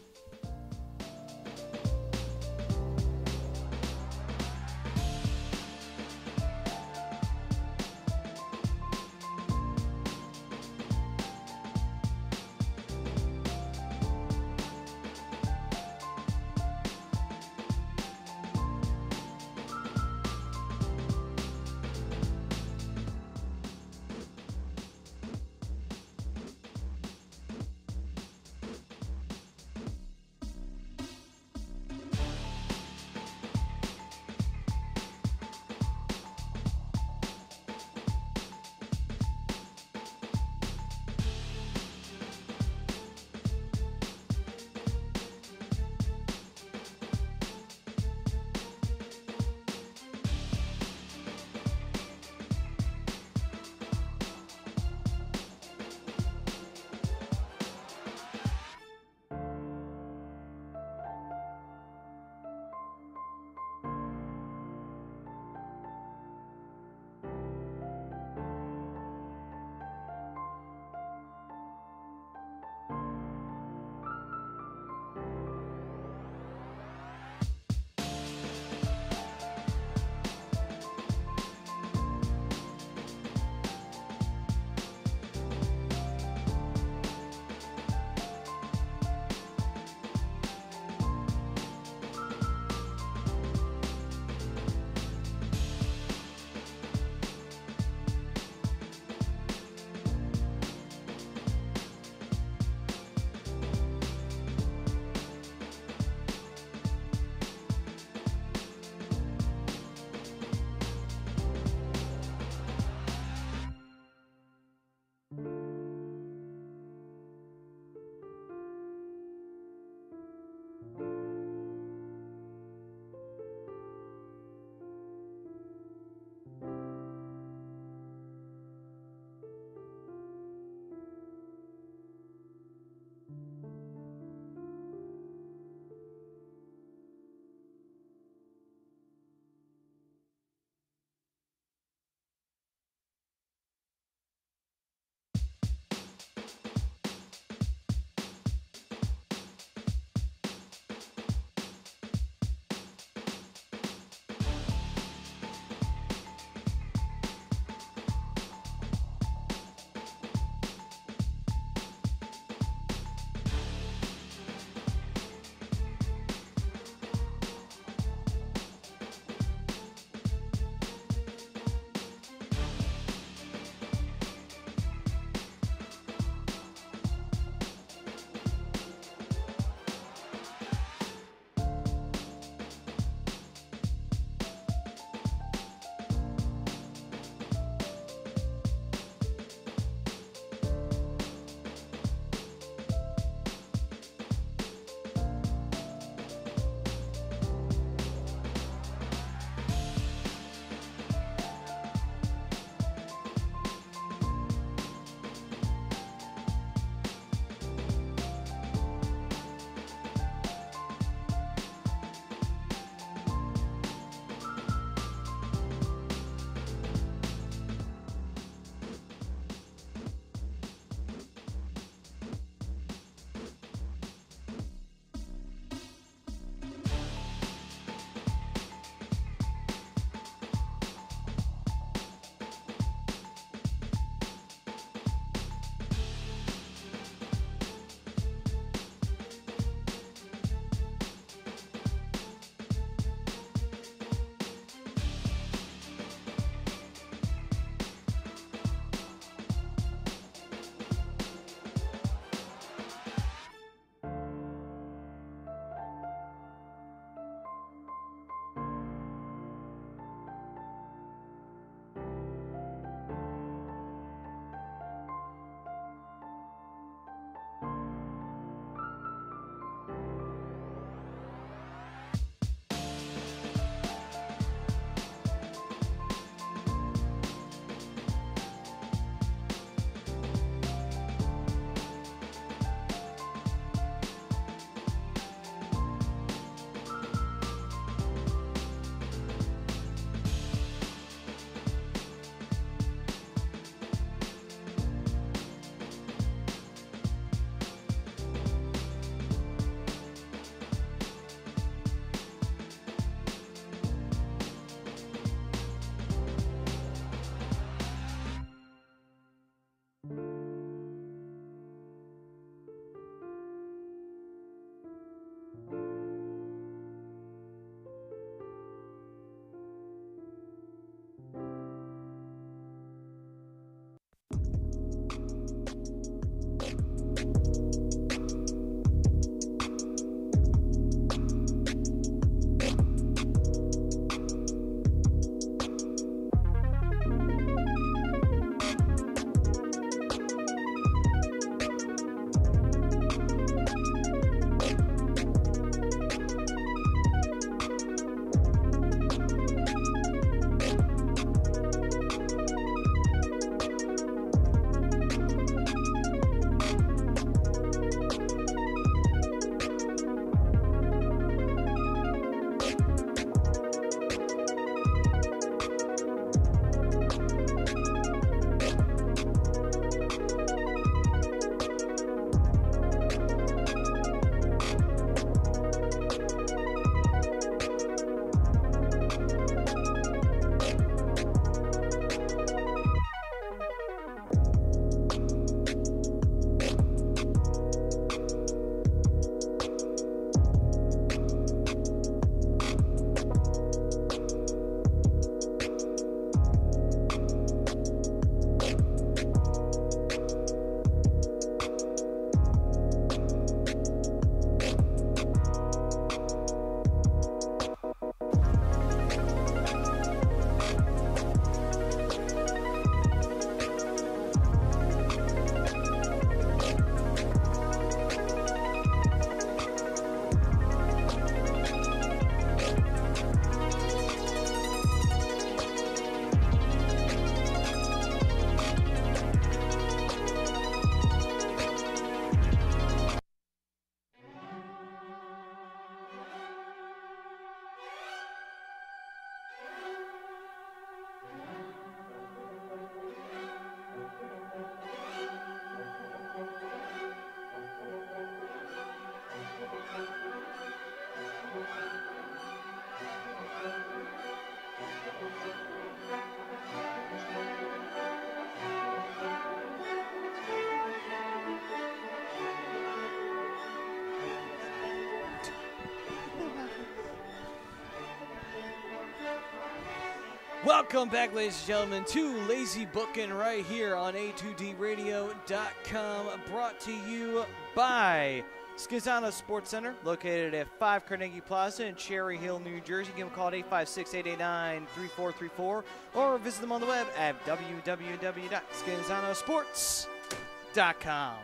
Welcome back, ladies and gentlemen, to Lazy Bookin' right here on A2DRadio.com, brought to you by Skizano Sports Center, located at 5 Carnegie Plaza in Cherry Hill, New Jersey. Give them a call at 856-889-3434 or visit them on the web at www.skizanosports.com.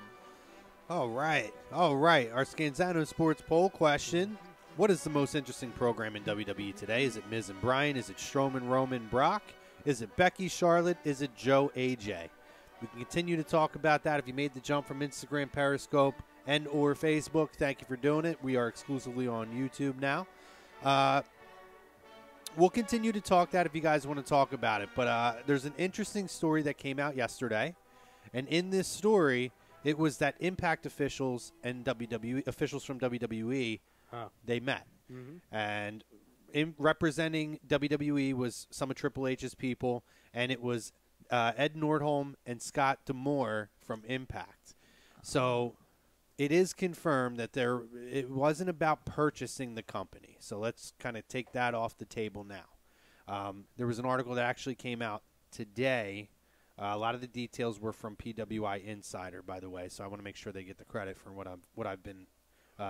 All right. Our Scanzano Sports poll question. What is the most interesting program in WWE today? Is it Miz and Bryan? Is it Strowman, Roman, Brock? Is it Becky, Charlotte? Is it Joe, AJ? We can continue to talk about that. If you made the jump from Instagram, Periscope, and or Facebook, thank you for doing it. We are exclusively on YouTube now. We'll continue to talk that if you guys want to talk about it. But there's an interesting story that came out yesterday. And in this story, it was that Impact officials and WWE officials from WWE, they met. And representing WWE was some of Triple H's people, and it was Ed Nordholm and Scott D'Amore from Impact. So it is confirmed that it wasn't about purchasing the company. So let's kind of take that off the table now. There was an article that actually came out today. A lot of the details were from PWI Insider, by the way, so I want to make sure they get the credit for what I've been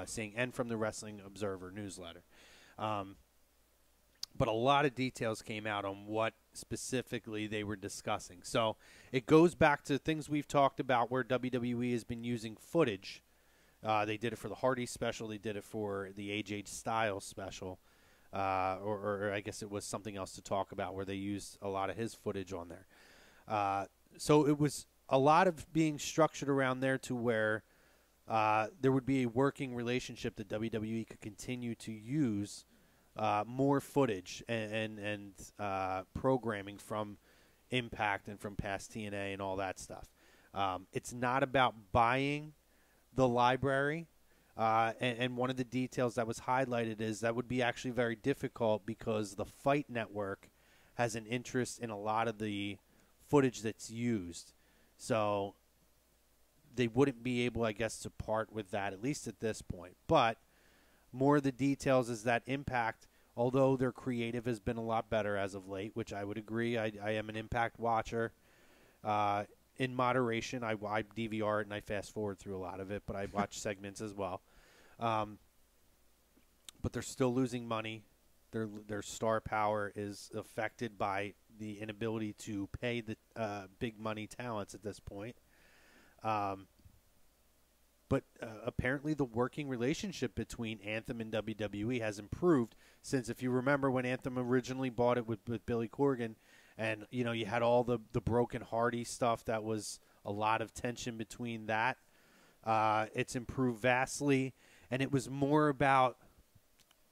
seeing, and from the Wrestling Observer newsletter. But a lot of details came out on what specifically they were discussing. So it goes back to things we've talked about where WWE has been using footage. They did it for the Hardy special. They did it for the AJ Styles special. Or I guess it was something else to talk about where they used a lot of his footage on there. So it was a lot of being structured around there to where there would be a working relationship that WWE could continue to use more footage and programming from Impact and from past TNA and all that stuff. It's not about buying the library. And one of the details that was highlighted is that would be actually very difficult because the Fight Network has an interest in a lot of the footage that's used. So they wouldn't be able, I guess, to part with that, at least at this point. But more of the details is that Impact, although their creative has been a lot better as of late, which I would agree. I am an Impact watcher. In moderation, I DVR it and I fast forward through a lot of it, but I watch segments as well. But they're still losing money. Their star power is affected by the inability to pay the big money talents at this point. But apparently the working relationship between Anthem and WWE has improved since, if you remember, when Anthem originally bought it with Billy Corgan, and you had all the Broken Hardy stuff. That was a lot of tension between that. It's improved vastly, and it was more about,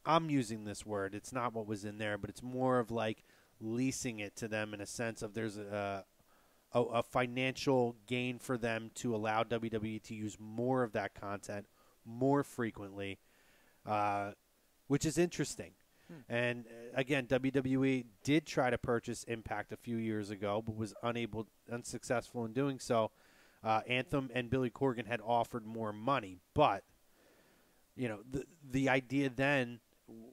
I'm using this word, it's not what was in there, but it's more of like leasing it to them in a sense of there's a financial gain for them to allow WWE to use more of that content more frequently, which is interesting. And again, WWE did try to purchase Impact a few years ago, but was unsuccessful in doing so. Anthem and Billy Corgan had offered more money, but the idea then,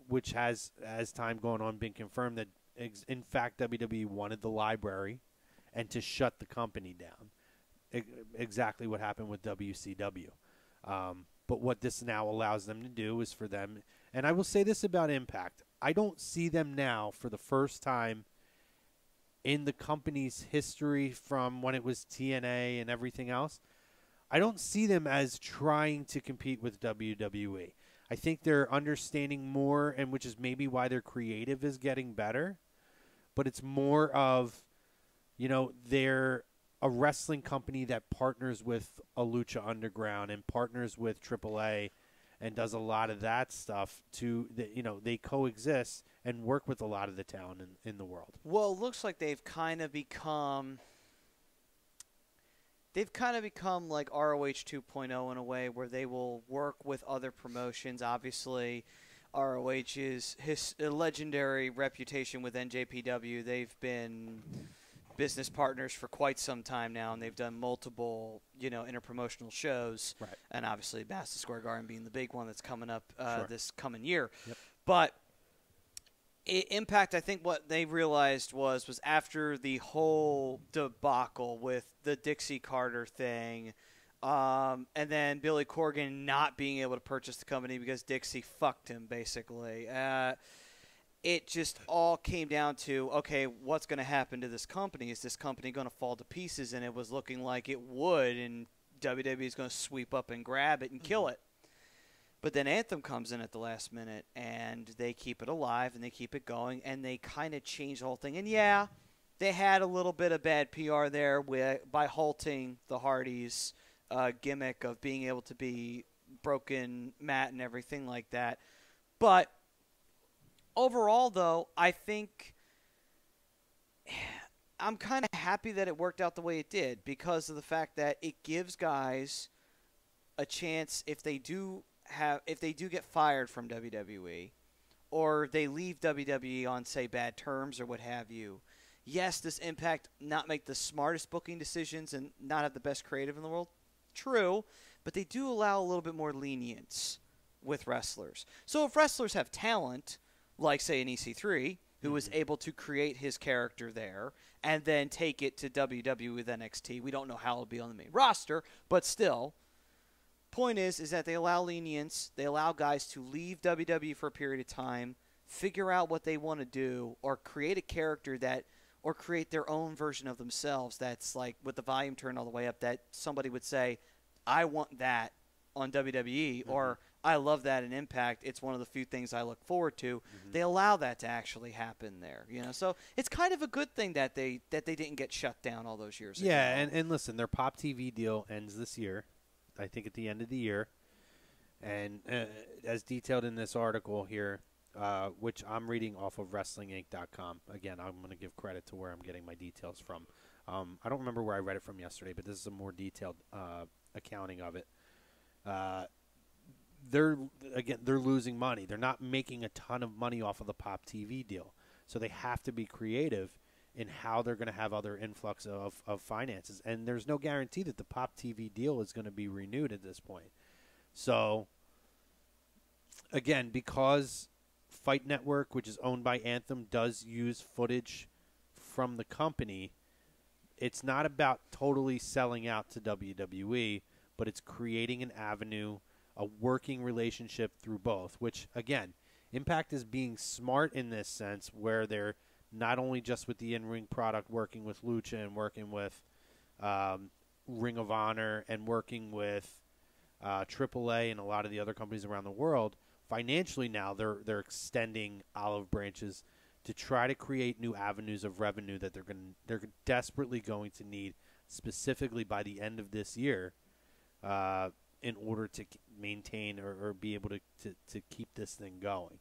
which has, as time going on, been confirmed that in fact WWE wanted the library and to shut the company down. Exactly what happened with WCW. But what this now allows them to do is for them, and I will say this about Impact, I don't see them now for the first time in the company's history from when it was TNA and everything else. I don't see them as trying to compete with WWE. I think they're understanding more, and which is maybe why their creative is getting better. But it's more of, they're a wrestling company that partners with a Lucha Underground and partners with AAA and does a lot of that stuff they coexist and work with a lot of the talent in the world. Well, it looks like they've kind of become like ROH 2.0 in a way, where they will work with other promotions. Obviously, ROH's his legendary reputation with NJPW, they've been business partners for quite some time now, and they've done multiple, interpromotional shows. Right. And obviously Madison Square Garden being the big one that's coming up Sure. this coming year. Yep. But Impact, I think what they realized was after the whole debacle with the Dixie Carter thing, and then Billy Corgan not being able to purchase the company because Dixie fucked him, basically. It just all came down to, okay, what's going to happen to this company? Is this company going to fall to pieces? And it was looking like it would, and WWE is going to sweep up and grab it and kill it. But then Anthem comes in at the last minute, and they keep it alive, and they keep it going, and they kind of change the whole thing. And, yeah, they had a little bit of bad PR there by halting the Hardys' gimmick of being able to be broken mat and everything like that. But overall, though, I think I'm kind of happy that it worked out the way it did because of the fact that it gives guys a chance if they do get fired from WWE or they leave WWE on, say, bad terms or what have you. Yes, does Impact not make the smartest booking decisions and not have the best creative in the world? True, but they do allow a little bit more lenience with wrestlers. So if wrestlers have talent, like, say, an EC3, who was able to create his character there and then take it to WWE with NXT, we don't know how it'll be on the main roster, but still, point is that they allow lenience. They allow guys to leave WWE for a period of time, figure out what they want to do, or create a character or create their own version of themselves that's like with the volume turned all the way up that somebody would say, I want that on WWE, or I love that in Impact. It's one of the few things I look forward to. They allow that to actually happen there, So it's kind of a good thing that they didn't get shut down all those years ago. Yeah, and listen, their Pop TV deal ends this year. I think at the end of the year. And as detailed in this article here, which I'm reading off of WrestlingInc.com. Again, I'm going to give credit to where I'm getting my details from. I don't remember where I read it from yesterday, but this is a more detailed accounting of it. They're losing money. They're not making a ton of money off of the Pop TV deal. So they have to be creative in how they're going to have other influx of finances. And there's no guarantee that the Pop TV deal is going to be renewed at this point. So, again, because Fight Network, which is owned by Anthem, does use footage from the company, it's not about totally selling out to WWE, but it's creating an avenue, a working relationship through both, which, again, Impact is being smart in this sense where they're not only just with the in-ring product, working with Lucha and working with Ring of Honor and working with AAA and a lot of the other companies around the world. Financially now, they're extending olive branches to try to create new avenues of revenue that they're desperately going to need, specifically by the end of this year, in order to maintain or be able to keep this thing going.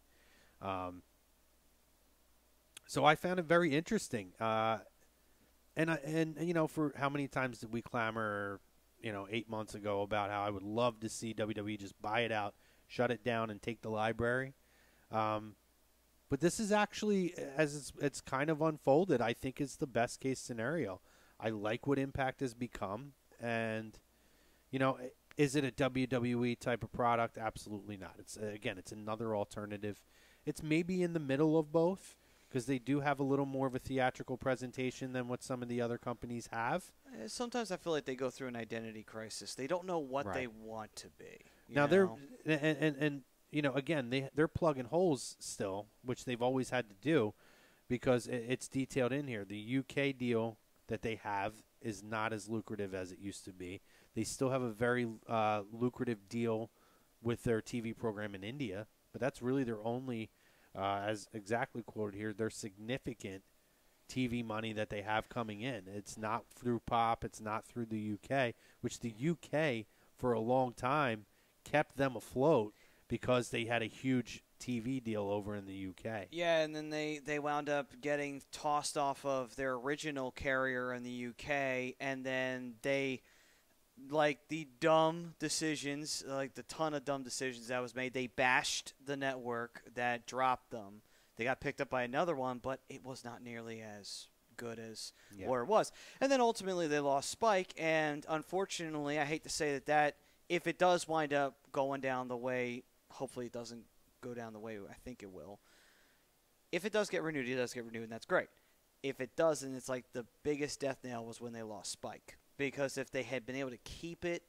So I found it very interesting. And for how many times did we clamor, 8 months ago about how I would love to see WWE just buy it out, shut it down, and take the library. But this is actually, as it's kind of unfolded, I think is the best case scenario. I like what Impact has become. And, is it a WWE type of product? Absolutely not. It's another alternative. It's maybe in the middle of both, because they do have a little more of a theatrical presentation than what some of the other companies have. Sometimes I feel like they go through an identity crisis. They don't know what they want to be. They're again, they're plugging holes still, which they've always had to do, because it's detailed in here. The UK deal that they have is not as lucrative as it used to be. They still have a very lucrative deal with their TV program in India, but that's really their only, as exactly quoted here, their significant TV money that they have coming in. It's not through Pop. It's not through the UK, which the UK for a long time kept them afloat because they had a huge TV deal over in the UK. Yeah, and then they wound up getting tossed off of their original carrier in the UK, and then they, like the dumb decisions, like the ton of dumb decisions that was made, they bashed the network that dropped them. They got picked up by another one, but it was not nearly as good as where it was. And then ultimately they lost Spike, and unfortunately, I hate to say that if it does wind up going down the way, hopefully it doesn't go down the way I think it will, If it does get renewed, it does get renewed, and that's great. If it doesn't, it's like the biggest death nail was when they lost Spike. Because if they had been able to keep it,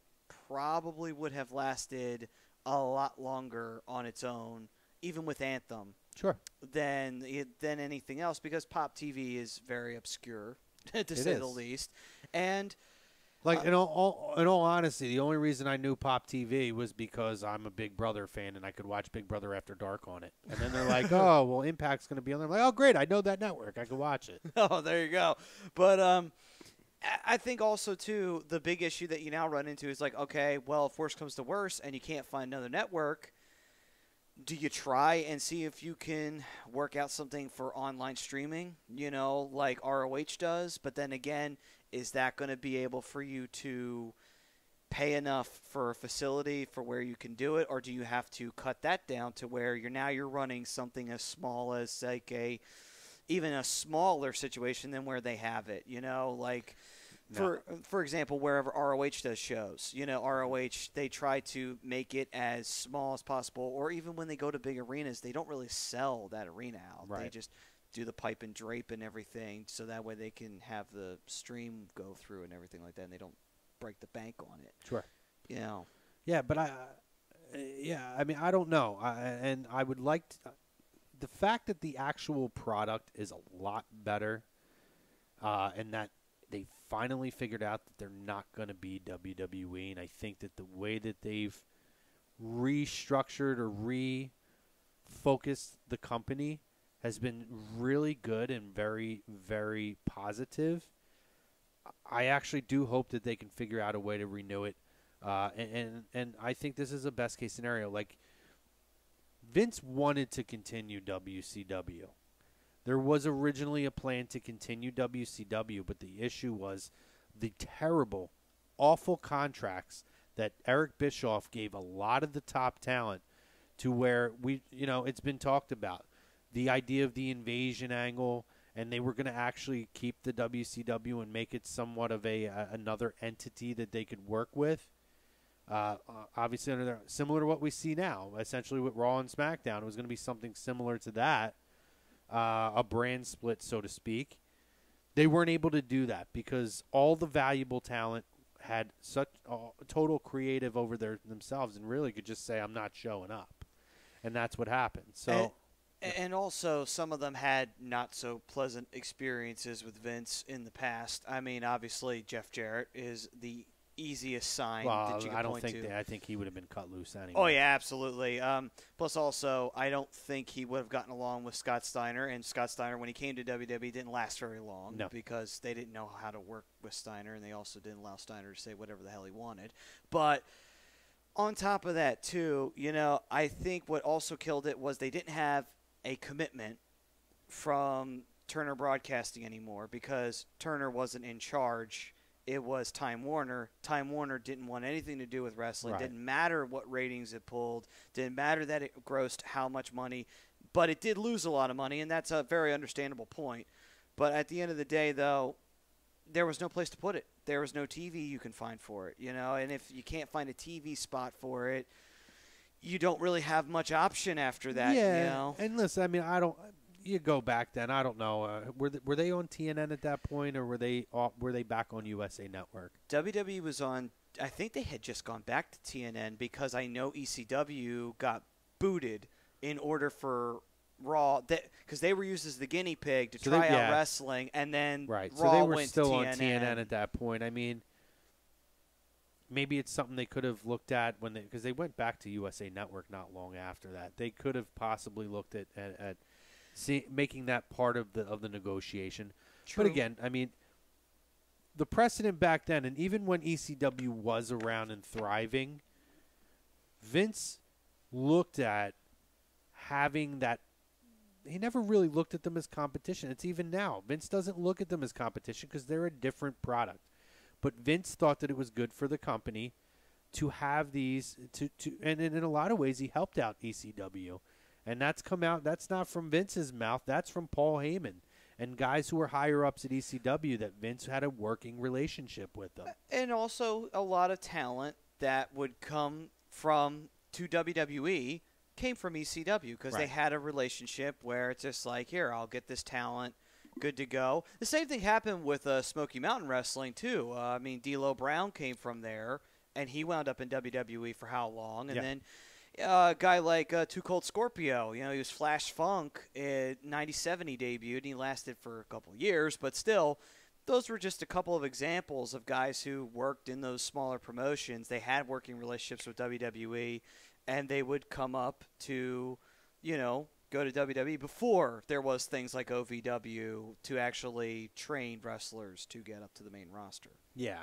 probably would have lasted a lot longer on its own, even with Anthem. Sure. Than anything else, because Pop TV is very obscure, to say the least. And like in all honesty, the only reason I knew Pop TV was because I'm a Big Brother fan and I could watch Big Brother After Dark on it. And then they're like, "Oh, well, Impact's going to be on there." I'm like, "Oh, great! I know that network. I can watch it." Oh, there you go. But I think also too the big issue that you now run into is like, okay, well, if worse comes to worse and you can't find another network, do you try and see if you can work out something for online streaming, like ROH does? But then again, is that going to be able for you to pay enough for a facility for where you can do it? Or do you have to cut that down to where you're running something as small as like even a smaller situation than where they have it, like – For example, wherever ROH does shows, ROH, they try to make it as small as possible, or even when they go to big arenas, they don't really sell that arena out. Right. They just do the pipe and drape and everything, so that way they can have the stream go through and everything like that, and they don't break the bank on it. Sure. Yeah, but I mean, I don't know. And I would like to, the fact that the actual product is a lot better, and that they finally figured out that they're not going to be WWE, and I think that the way that they've restructured or refocused the company has been really good and very, very positive. I actually do hope that they can figure out a way to renew it, and I think this is a best case scenario. Like, Vince wanted to continue WCW. There was originally a plan to continue WCW, but the issue was the terrible, awful contracts that Eric Bischoff gave a lot of the top talent, to where it's been talked about. The idea of the invasion angle, and they were going to actually keep the WCW and make it somewhat of another entity that they could work with. Obviously, similar to what we see now, essentially with Raw and SmackDown, it was going to be something similar to that. A brand split, so to speak. They weren't able to do that because all the valuable talent had such total creative over themselves and really could just say, "I'm not showing up," and that's what happened. So, and also some of them had not so pleasant experiences with Vince in the past. I mean, obviously Jeff Jarrett is the easiest sign that you can point to. I think he would have been cut loose anyway. Oh, yeah, absolutely. Plus, also, I don't think he would have gotten along with Scott Steiner. And Scott Steiner, when he came to WWE, didn't last very long because they didn't know how to work with Steiner, and they also didn't allow Steiner to say whatever the hell he wanted. But on top of that, too, I think what also killed it was they didn't have a commitment from Turner Broadcasting anymore because Turner wasn't in charge. It was Time Warner. Time Warner didn't want anything to do with wrestling. Right. Didn't matter what ratings it pulled. Didn't matter that it grossed how much money. But it did lose a lot of money, and that's a very understandable point. But at the end of the day, though, there was no place to put it. There was no TV you can find for it, And if you can't find a TV spot for it, you don't really have much option after that, Yeah, and listen, I mean, you go back then. I don't know. Were they on TNN at that point, or were they back on USA Network? WWE was on. I think they had just gone back to TNN because I know ECW got booted in order for Raw, because they were used as the guinea pig to try out wrestling, and then right. Raw so they were went still to on TNN at that point. I mean, maybe it's something they could have looked at because they went back to USA Network not long after that. They could have possibly looked at making that part of the negotiation. True. But again, I mean, the precedent back then, and even when ECW was around and thriving, Vince looked at having that. He never really looked at them as competition. It's even now. Vince doesn't look at them as competition because they're a different product. But Vince thought that it was good for the company to have these, and in a lot of ways, he helped out ECW. And that's not from Vince's mouth. That's from Paul Heyman and guys who were higher ups at ECW that Vince had a working relationship with them. And also a lot of talent that would come to WWE came from ECW because they had a relationship where it's just like, here, I'll get this talent, good to go. The same thing happened with Smoky Mountain Wrestling, too. I mean, D'Lo Brown came from there, and he wound up in WWE for how long? And then a guy like Too Cold Scorpio, you know, he was Flash Funk. In 97 he debuted, and he lasted for a couple of years, but still, those were just a couple of examples of guys who worked in those smaller promotions. They had working relationships with WWE, and they would come up to, you know, go to WWE before there was things like OVW to actually train wrestlers to get up to the main roster. Yeah.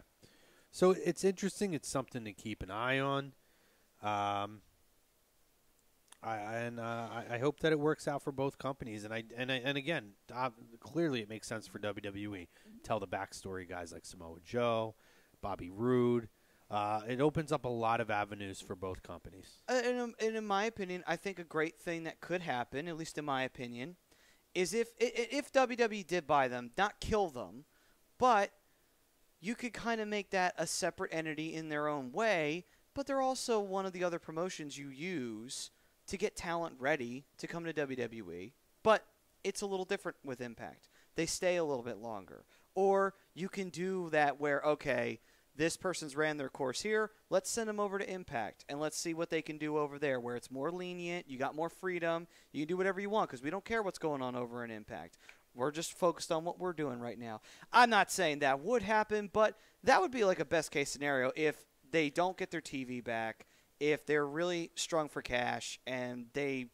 So it's interesting. It's something to keep an eye on. I hope that it works out for both companies. And again, clearly it makes sense for WWE. Tell the backstory, guys like Samoa Joe, Bobby Roode. It opens up a lot of avenues for both companies. And in my opinion, I think a great thing that could happen, at least in my opinion, is if WWE did buy them, not kill them, but you could kind of make that a separate entity in their own way, but they're also one of the other promotions you use to get talent ready to come to WWE, but it's a little different with Impact. They stay a little bit longer. Or you can do that where, okay, this person's ran their course here, let's send them over to Impact, and let's see what they can do over there, where it's more lenient, you got more freedom, you can do whatever you want, because we don't care what's going on over in Impact. We're just focused on what we're doing right now. I'm not saying that would happen, but that would be like a best-case scenario if they don't get their TV back, if they're really strung for cash, and the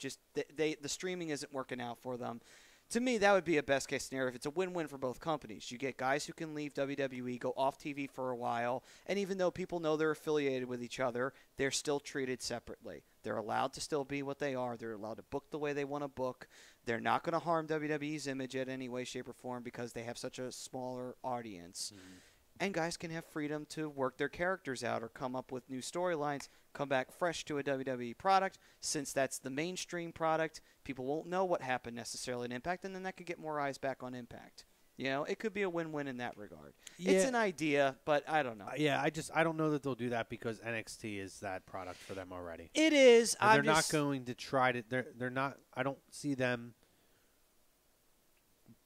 streaming isn't working out for them. To me, that would be a best-case scenario if it's a win-win for both companies. You get guys who can leave WWE, go off TV for a while, and even though people know they're affiliated with each other, they're still treated separately. They're allowed to still be what they are. They're allowed to book the way they want to book. They're not going to harm WWE's image in any way, shape, or form because they have such a smaller audience. Mm-hmm. And guys can have freedom to work their characters out or come up with new storylines, come back fresh to a WWE product. Since that's the mainstream product, people won't know what happened necessarily in Impact, and then that could get more eyes back on Impact. You know, it could be a win-win in that regard. Yeah. It's an idea, but I don't know. I don't know that they'll do that because NXT is that product for them already. It is. And they're not going to try to. They're not. I don't see them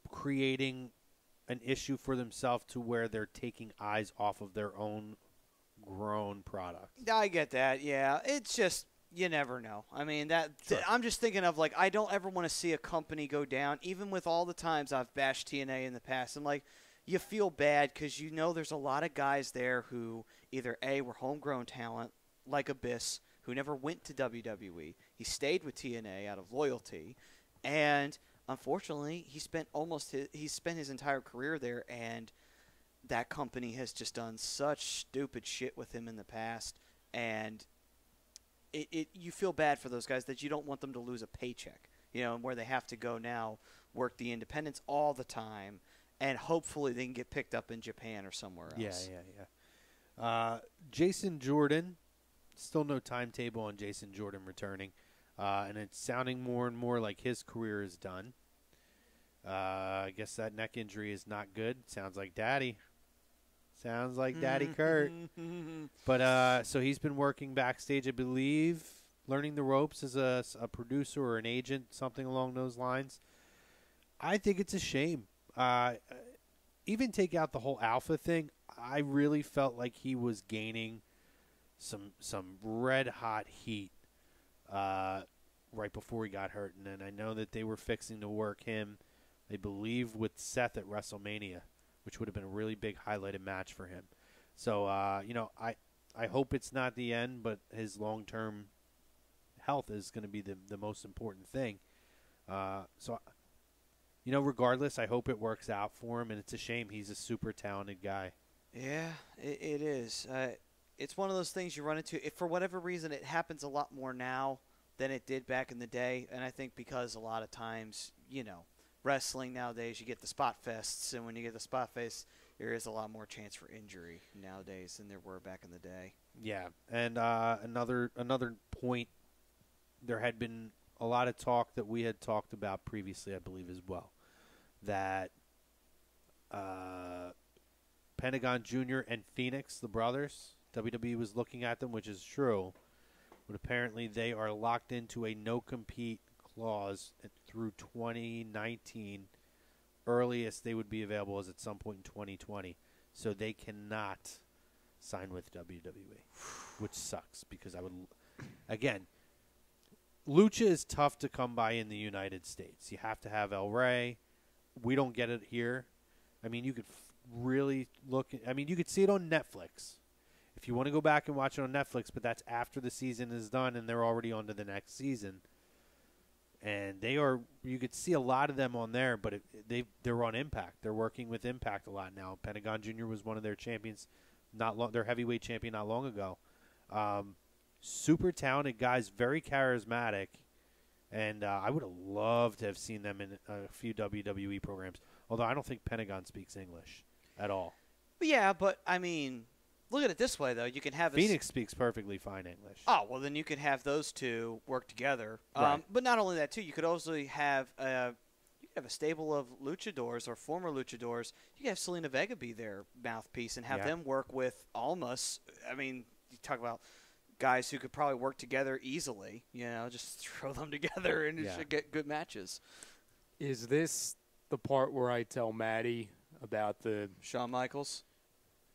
creating an issue for themselves to where they're taking eyes off of their own grown product. I get that. Yeah, it's just you never know. I mean, Sure. I'm just thinking of like I don't ever want to see a company go down. Even with all the times I've bashed TNA in the past, I'm like, you feel bad because you know there's a lot of guys there who either A, were homegrown talent like Abyss, who never went to WWE. He stayed with TNA out of loyalty, and unfortunately, he spent his entire career there, and that company has just done such stupid shit with him in the past, and you feel bad for those guys that you don't want them to lose a paycheck, you know, where they have to go now work the independents all the time, and hopefully they can get picked up in Japan or somewhere else. Yeah. Jason Jordan, still no timetable on Jason Jordan returning. And it's sounding more and more like his career is done. I guess that neck injury is not good. Sounds like Daddy. Sounds like Daddy Kurt. But so he's been working backstage, I believe, learning the ropes as a producer or an agent, something along those lines. I think it's a shame. Even take out the whole Alpha thing, I really felt like he was gaining some red-hot heat right before he got hurt. And then I know that they were fixing to work him, they believe, with Seth at WrestleMania, which would have been a really big highlighted match for him. So, I hope it's not the end, but his long-term health is going to be the most important thing. Regardless, I hope it works out for him, and it's a shame. He's a super talented guy. Yeah, it is. It's one of those things you run into. If for whatever reason, it happens a lot more now than it did back in the day. And I think because a lot of times, wrestling nowadays, you get the spot fests. And when you get the spot fest, there is a lot more chance for injury nowadays than there were back in the day. Yeah. And another point, there had been a lot of talk that we had talked about previously, I believe, as well, that Pentagon Jr. and Phoenix, the brothers, WWE was looking at them, which is true, but apparently they are locked into a no-compete clause through 2019. Earliest they would be available is at some point in 2020. So they cannot sign with WWE, which sucks because I would, again, Lucha is tough to come by in the United States. You have to have El Rey. We don't get it here. I mean, you could really look. I mean, you could see it on Netflix if you want to go back and watch it on Netflix, but that's after the season is done and they're already on to the next season. And they are. You could see a lot of them on there, but they're on Impact. They're working with Impact a lot now. Pentagon Jr. was one of their champions, their heavyweight champion not long ago. Super talented guys, very charismatic, and I would have loved to have seen them in a few WWE programs. Although I don't think Pentagon speaks English at all. Yeah, but I mean, look at it this way though: you can have Phoenix speaks perfectly fine English. Oh well, then you could have those two work together. Right. But not only that, too, you could also have a stable of luchadors or former luchadors. You could have Selena Vega be their mouthpiece and have them work with Almas. I mean, you talk about guys who could probably work together easily. You know, just throw them together and you should get good matches. Is this the part where I tell Maddie about the Shawn Michaels?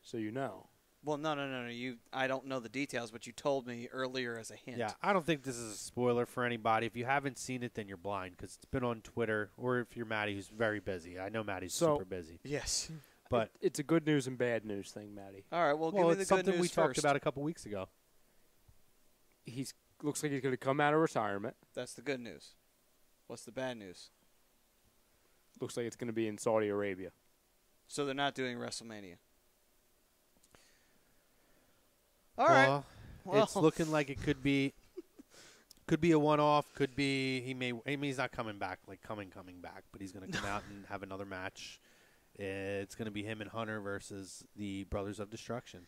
So you know. Well, no. I don't know the details, but you told me earlier as a hint. Yeah, I don't think this is a spoiler for anybody. If you haven't seen it, then you're blind because it's been on Twitter. Or if you're Maddie, who's very busy. I know Maddie's super busy. Yes. But it's a good news and bad news thing, Maddie. All right, well give me the good news it's something we first. talked about a couple weeks ago. Looks like he's going to come out of retirement. That's the good news. What's the bad news? Looks like it's going to be in Saudi Arabia. So they're not doing WrestleMania. All right. Well, it's looking like it could be a one-off. Could be he's not coming back coming back, but he's going to come out and have another match. It's going to be him and Hunter versus the Brothers of Destruction,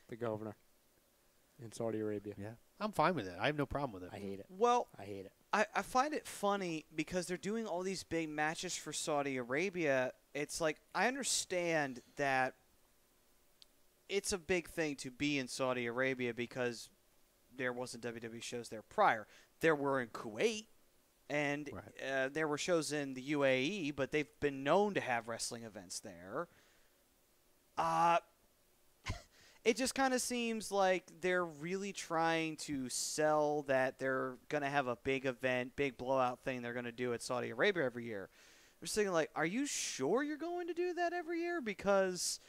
the governor in Saudi Arabia. Yeah, I'm fine with it. I have no problem with it. I hate it. Well, I hate it. I find it funny because they're doing all these big matches for Saudi Arabia. It's like I understand that it's a big thing to be in Saudi Arabia because there wasn't WWE shows there prior. There were in Kuwait, and there were shows in the UAE, but they've been known to have wrestling events there. It just kind of seems like they're really trying to sell that they're going to have a big event, big blowout thing they're going to do at Saudi Arabia every year. I'm just thinking, are you sure you're going to do that every year? Because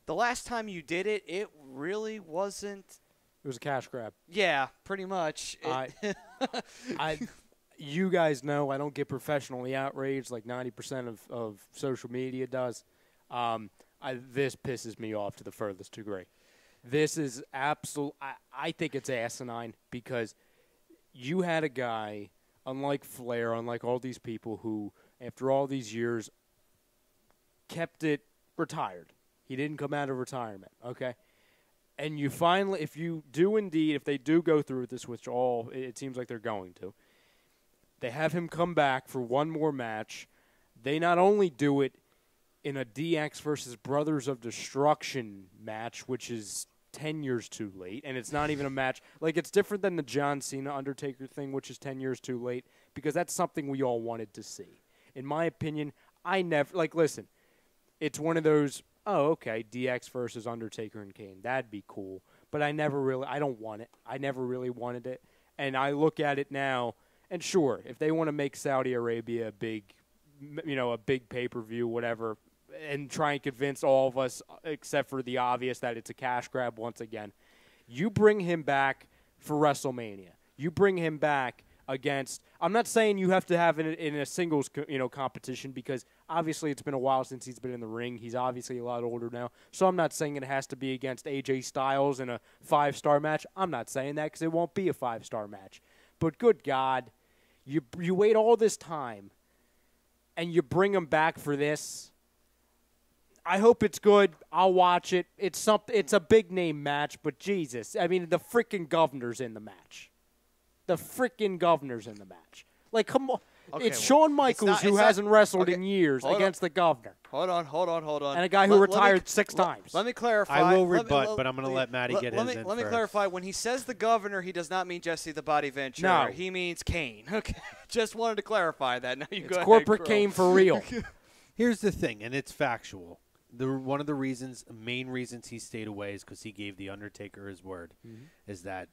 the last time you did it, it really wasn't. It was a cash grab. Yeah, pretty much. You guys know I don't get professionally outraged like 90% of social media does. This pisses me off to the furthest degree. This is absolute. I think it's asinine because you had a guy, unlike Flair, unlike all these people who, after all these years, kept it retired. He didn't come out of retirement, okay? And you finally, if they do go through with this, which it seems like they're going to, they have him come back for one more match. They not only do it in a DX versus Brothers of Destruction match, which is 10 years too late, and it's not even a match. It's different than the John Cena Undertaker thing, which is 10 years too late, because that's something we all wanted to see. In my opinion, listen, it's one of those, DX versus Undertaker and Kane. That'd be cool. But I don't want it. I never really wanted it. And I look at it now, and sure, if they want to make Saudi Arabia a big pay-per-view, whatever, and try and convince all of us, except for the obvious, that it's a cash grab once again, you bring him back for WrestleMania. You bring him back against. I'm not saying you have to have it in a singles competition, because obviously it's been a while since he's been in the ring. He's obviously a lot older now, so I'm not saying it has to be against AJ Styles in a 5-star match. I'm not saying that because it won't be a 5-star match. But good God, you wait all this time and you bring him back for this. I hope it's good. I'll watch it. It's a big name match, but Jesus, I mean, the freaking governor's in the match. The freaking governor's in the match. Come on, Okay, it's Shawn Michaels it's who not- hasn't wrestled okay, in years hold on. against the governor. Hold on. And a guy who retired 6 times. Let me clarify. I will Let me- rebut, but I'm going to let Matty get his in Let me first. clarify. When he says the governor, he does not mean Jesse the Body Ventura. No. He means Kane. Okay. Just wanted to clarify that. Now you It's go ahead, corporate Crow. Kane for real. Here's the thing, and it's factual. One of the main reasons he stayed away is because he gave the Undertaker his word. Is that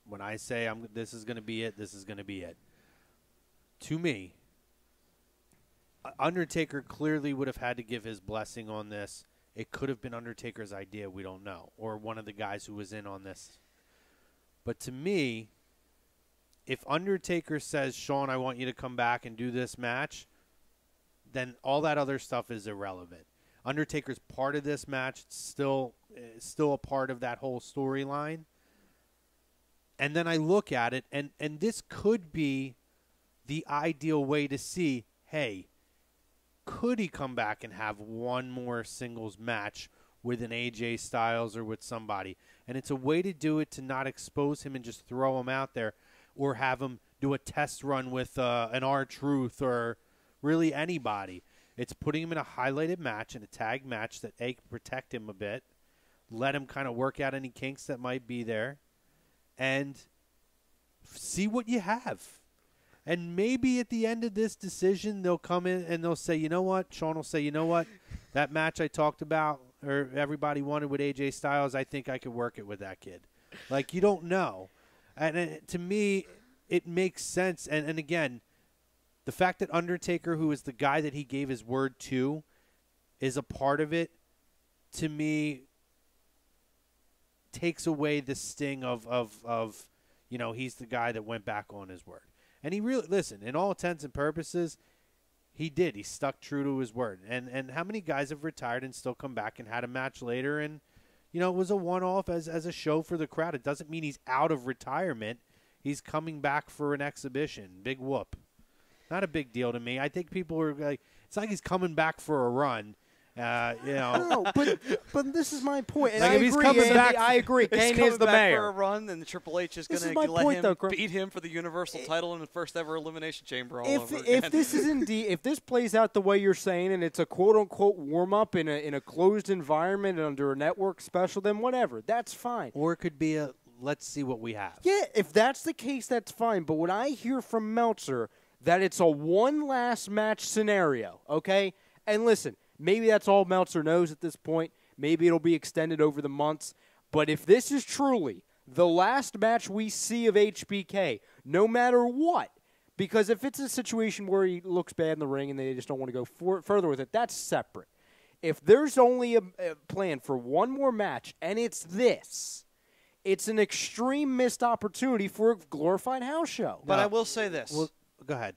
when I say this is going to be it, this is going to be it. To me, Undertaker clearly would have had to give his blessing on this. It could have been Undertaker's idea, we don't know, or one of the guys who was in on this. But to me, if Undertaker says, Shawn, I want you to come back and do this match, then all that other stuff is irrelevant. Undertaker's part of this match. It's still a part of that whole storyline. And then I look at it, and this could be the ideal way to see, hey, could he come back and have one more singles match with an AJ Styles or with somebody? And it's a way to do it to not expose him and just throw him out there, or have him do a test run with an R-Truth or really anybody. It's putting him in a highlighted match, in a tag match that can protect him a bit, let him kind of work out any kinks that might be there, and see what you have. And maybe at the end of this decision, they'll come in and they'll say, you know what? Shawn will say, you know what? That match I talked about, or everybody wanted with AJ Styles, I think I could work it with that kid. Like, you don't know. And to me, it makes sense. And again, the fact that Undertaker, who is the guy that he gave his word to, is a part of it, to me, takes away the sting of you know, he's the guy that went back on his word. And he really, listen, in all intents and purposes, he did. He stuck true to his word. And how many guys have retired and still come back and had a match later, and, you know, it was a one-off as a show for the crowd. It doesn't mean he's out of retirement. He's coming back for an exhibition. Big whoop. Not a big deal to me. I think people are like, it's like he's coming back for a run. You know. No, but this is my point. And Like, I if he's agree, coming Andy, back- I agree. He's Kane coming is the back mayor. for a run, and the Triple H is This going is my to let point, him though, Crow. beat him for the Universal title in the first ever Elimination Chamber all If over again. this is indeed, if this plays out the way you're saying, and it's a quote unquote warm up in a closed environment under a network special, then whatever, that's fine. Or it could be a, let's see what we have. Yeah, if that's the case, that's fine. But when I hear from Meltzer that it's a one last match scenario, okay, and listen, maybe that's all Meltzer knows at this point. Maybe it'll be extended over the months. But if this is truly the last match we see of HBK, no matter what, because if it's a situation where he looks bad in the ring and they just don't want to go further with it, that's separate. If there's only a plan for one more match and it's this, it's an extreme missed opportunity for a glorified house show. But I will say this. Well, go ahead.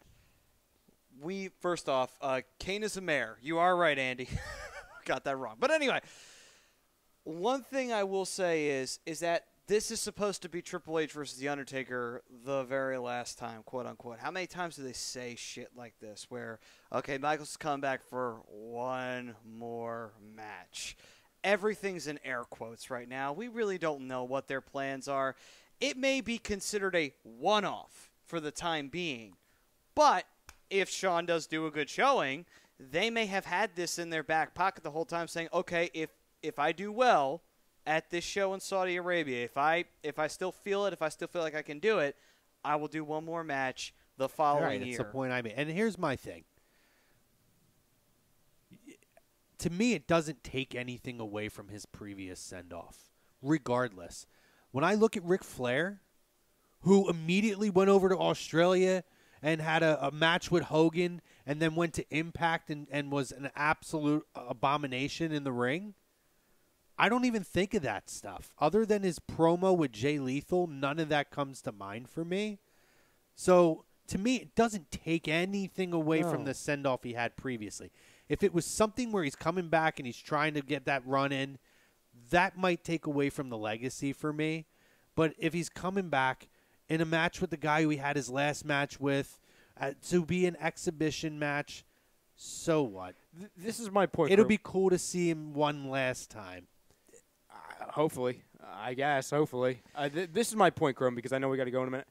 First off, Kane is a mayor. You are right, Andy. Got that wrong. But anyway, one thing I will say is that this is supposed to be Triple H versus The Undertaker the very last time, quote unquote. How many times do they say shit like this where, okay, Michaels is coming back for one more match? Everything's in air quotes right now. We really don't know what their plans are. It may be considered a one-off for the time being, but if Shawn does do a good showing, they may have had this in their back pocket the whole time, saying, okay, if I do well at this show in Saudi Arabia, if I still feel it, if I still feel like I can do it, I will do one more match the following year. That's the point I made. And here's my thing. To me, it doesn't take anything away from his previous send-off, regardless. When I look at Ric Flair, who immediately went over to Australia and had a match with Hogan and then went to Impact and was an absolute abomination in the ring, I don't even think of that stuff. Other than his promo with Jay Lethal, none of that comes to mind for me. So, to me, it doesn't take anything away from the send-off he had previously. If it was something where he's coming back and he's trying to get that run in, that might take away from the legacy for me. But if he's coming back in a match with the guy who he had his last match with, to be an exhibition match, so what? This is my point. It'll Crew. be cool to see him one last time. Hopefully. I guess, hopefully. This is my point, Chrome, because I know we got to go in a minute.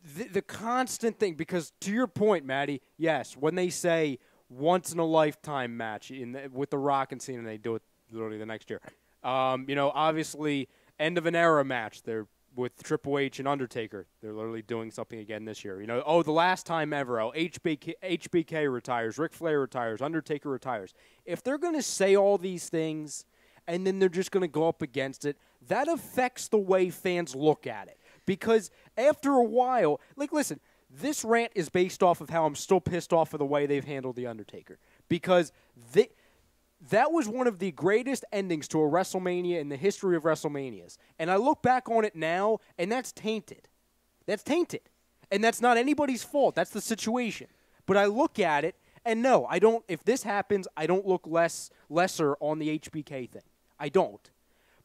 the constant thing, because to your point, Maddie, yes, when they say once-in-a-lifetime match with The Rock and Cena, they do it literally the next year. Obviously, end-of-an-era match. They're with Triple H and Undertaker. They're literally doing something again this year. The last time ever, HBK retires, Ric Flair retires, Undertaker retires. If they're going to say all these things and then they're just going to go up against it, that affects the way fans look at it. Because after a while, listen, this rant is based off of how I'm still pissed off of the way they've handled The Undertaker. Because that was one of the greatest endings to a WrestleMania in the history of WrestleManias. And I look back on it now, and that's tainted. That's tainted. And that's not anybody's fault. That's the situation. But I look at it, and no, I don't. If this happens, I don't look lesser on the HBK thing. I don't.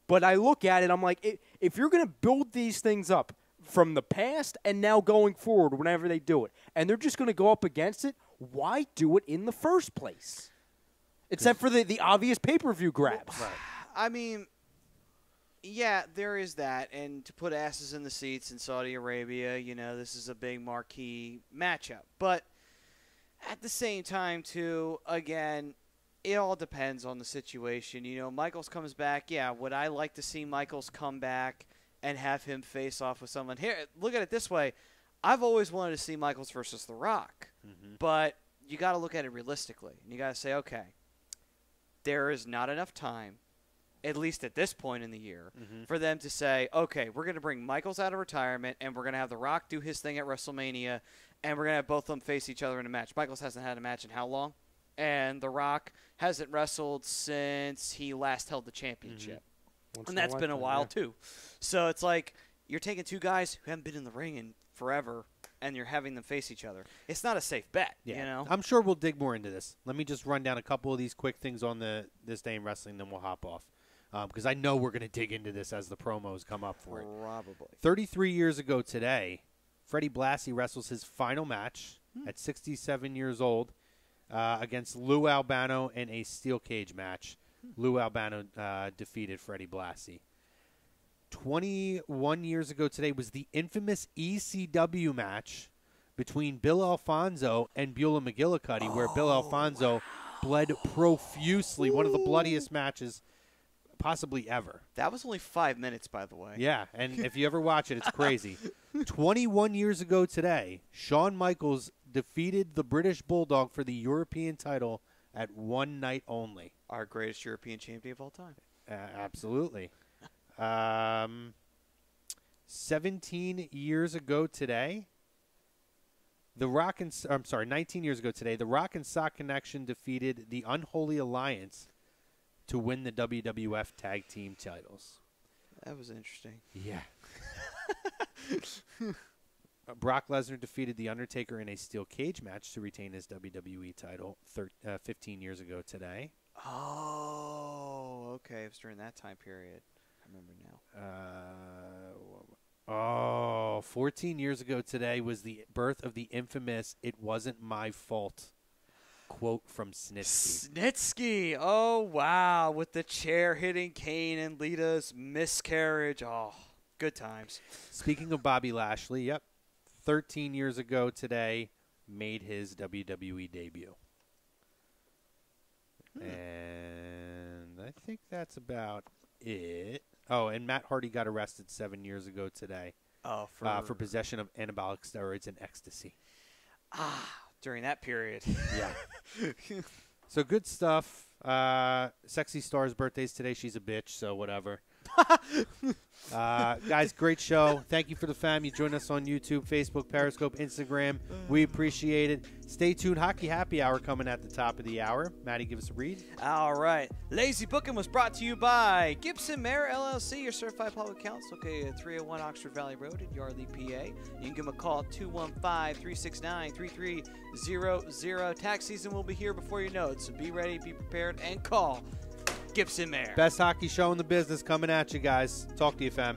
But I look at it, I'm like, if you're going to build these things up from the past and now going forward whenever they do it, and they're just going to go up against it, why do it in the first place? Except for the obvious pay-per-view grabs. Right. I mean, yeah, there is that. And to put asses in the seats in Saudi Arabia, this is a big marquee matchup. But at the same time, too, again, it all depends on the situation. Michaels comes back. Yeah, would I like to see Michaels come back and have him face off with someone? Here, look at it this way. I've always wanted to see Michaels versus The Rock. Mm-hmm. But you got to look at it realistically. And you got to say, okay, there is not enough time, at least at this point in the year, for them to say, okay, we're going to bring Michaels out of retirement and we're going to have The Rock do his thing at WrestleMania and we're going to have both of them face each other in a match. Michaels hasn't had a match in how long? And The Rock hasn't wrestled since he last held the championship. Mm-hmm. And that's been a while, too. So it's like you're taking two guys who haven't been in the ring in forever, and you're having them face each other. It's not a safe bet, I'm sure we'll dig more into this. Let me just run down a couple of these quick things on this day in wrestling, then we'll hop off. Because I know we're going to dig into this as the promos come up for it. Probably. 33 years ago today, Freddie Blassie wrestles his final match at 67 years old against Lou Albano in a steel cage match. Lou Albano defeated Freddie Blassie. 21 years ago today was the infamous ECW match between Bill Alfonso and Beulah McGillicuddy, where Bill Alfonso bled profusely, one of the bloodiest matches possibly ever. That was only 5 minutes, by the way. Yeah, and if you ever watch it, it's crazy. 21 years ago today, Shawn Michaels defeated the British Bulldog for the European title at one night only. Our greatest European champion of all time. Absolutely. 17 years ago today, 19 years ago today, the Rock and Sock Connection defeated the Unholy Alliance to win the WWF Tag Team titles. That was interesting. Yeah. Brock Lesnar defeated The Undertaker in a steel cage match to retain his WWE title 15 years ago today. Oh, okay. It was during that time period. I remember now. 14 years ago today was the birth of the infamous "It Wasn't My Fault" quote from Snitsky. Snitsky. Oh, wow. With the chair hitting Kane and Lita's miscarriage. Oh, good times. Speaking of Bobby Lashley, 13 years ago today made his WWE debut. And I think that's about it. Oh, and Matt Hardy got arrested 7 years ago today. Oh, for possession of anabolic steroids and ecstasy. During that period. Yeah. So good stuff. Sexy Star's birthday's today. She's a bitch, so whatever. Guys, great show. Thank you for the fam. You join us on YouTube, Facebook, Periscope, Instagram. We appreciate it. Stay tuned. Hockey Happy Hour coming at the top of the hour. Maddie, give us a read. All right. Lazy Booking was brought to you by Gibson Mayer LLC, your certified public counsel, located at 301 Oxford Valley Road in Yardley, PA. You can give them a call at 215-369-3300. Tax season will be here before you know it, so be ready, be prepared, and call Gibson Mayer. Best hockey show in the business coming at you, guys. Talk to you, fam.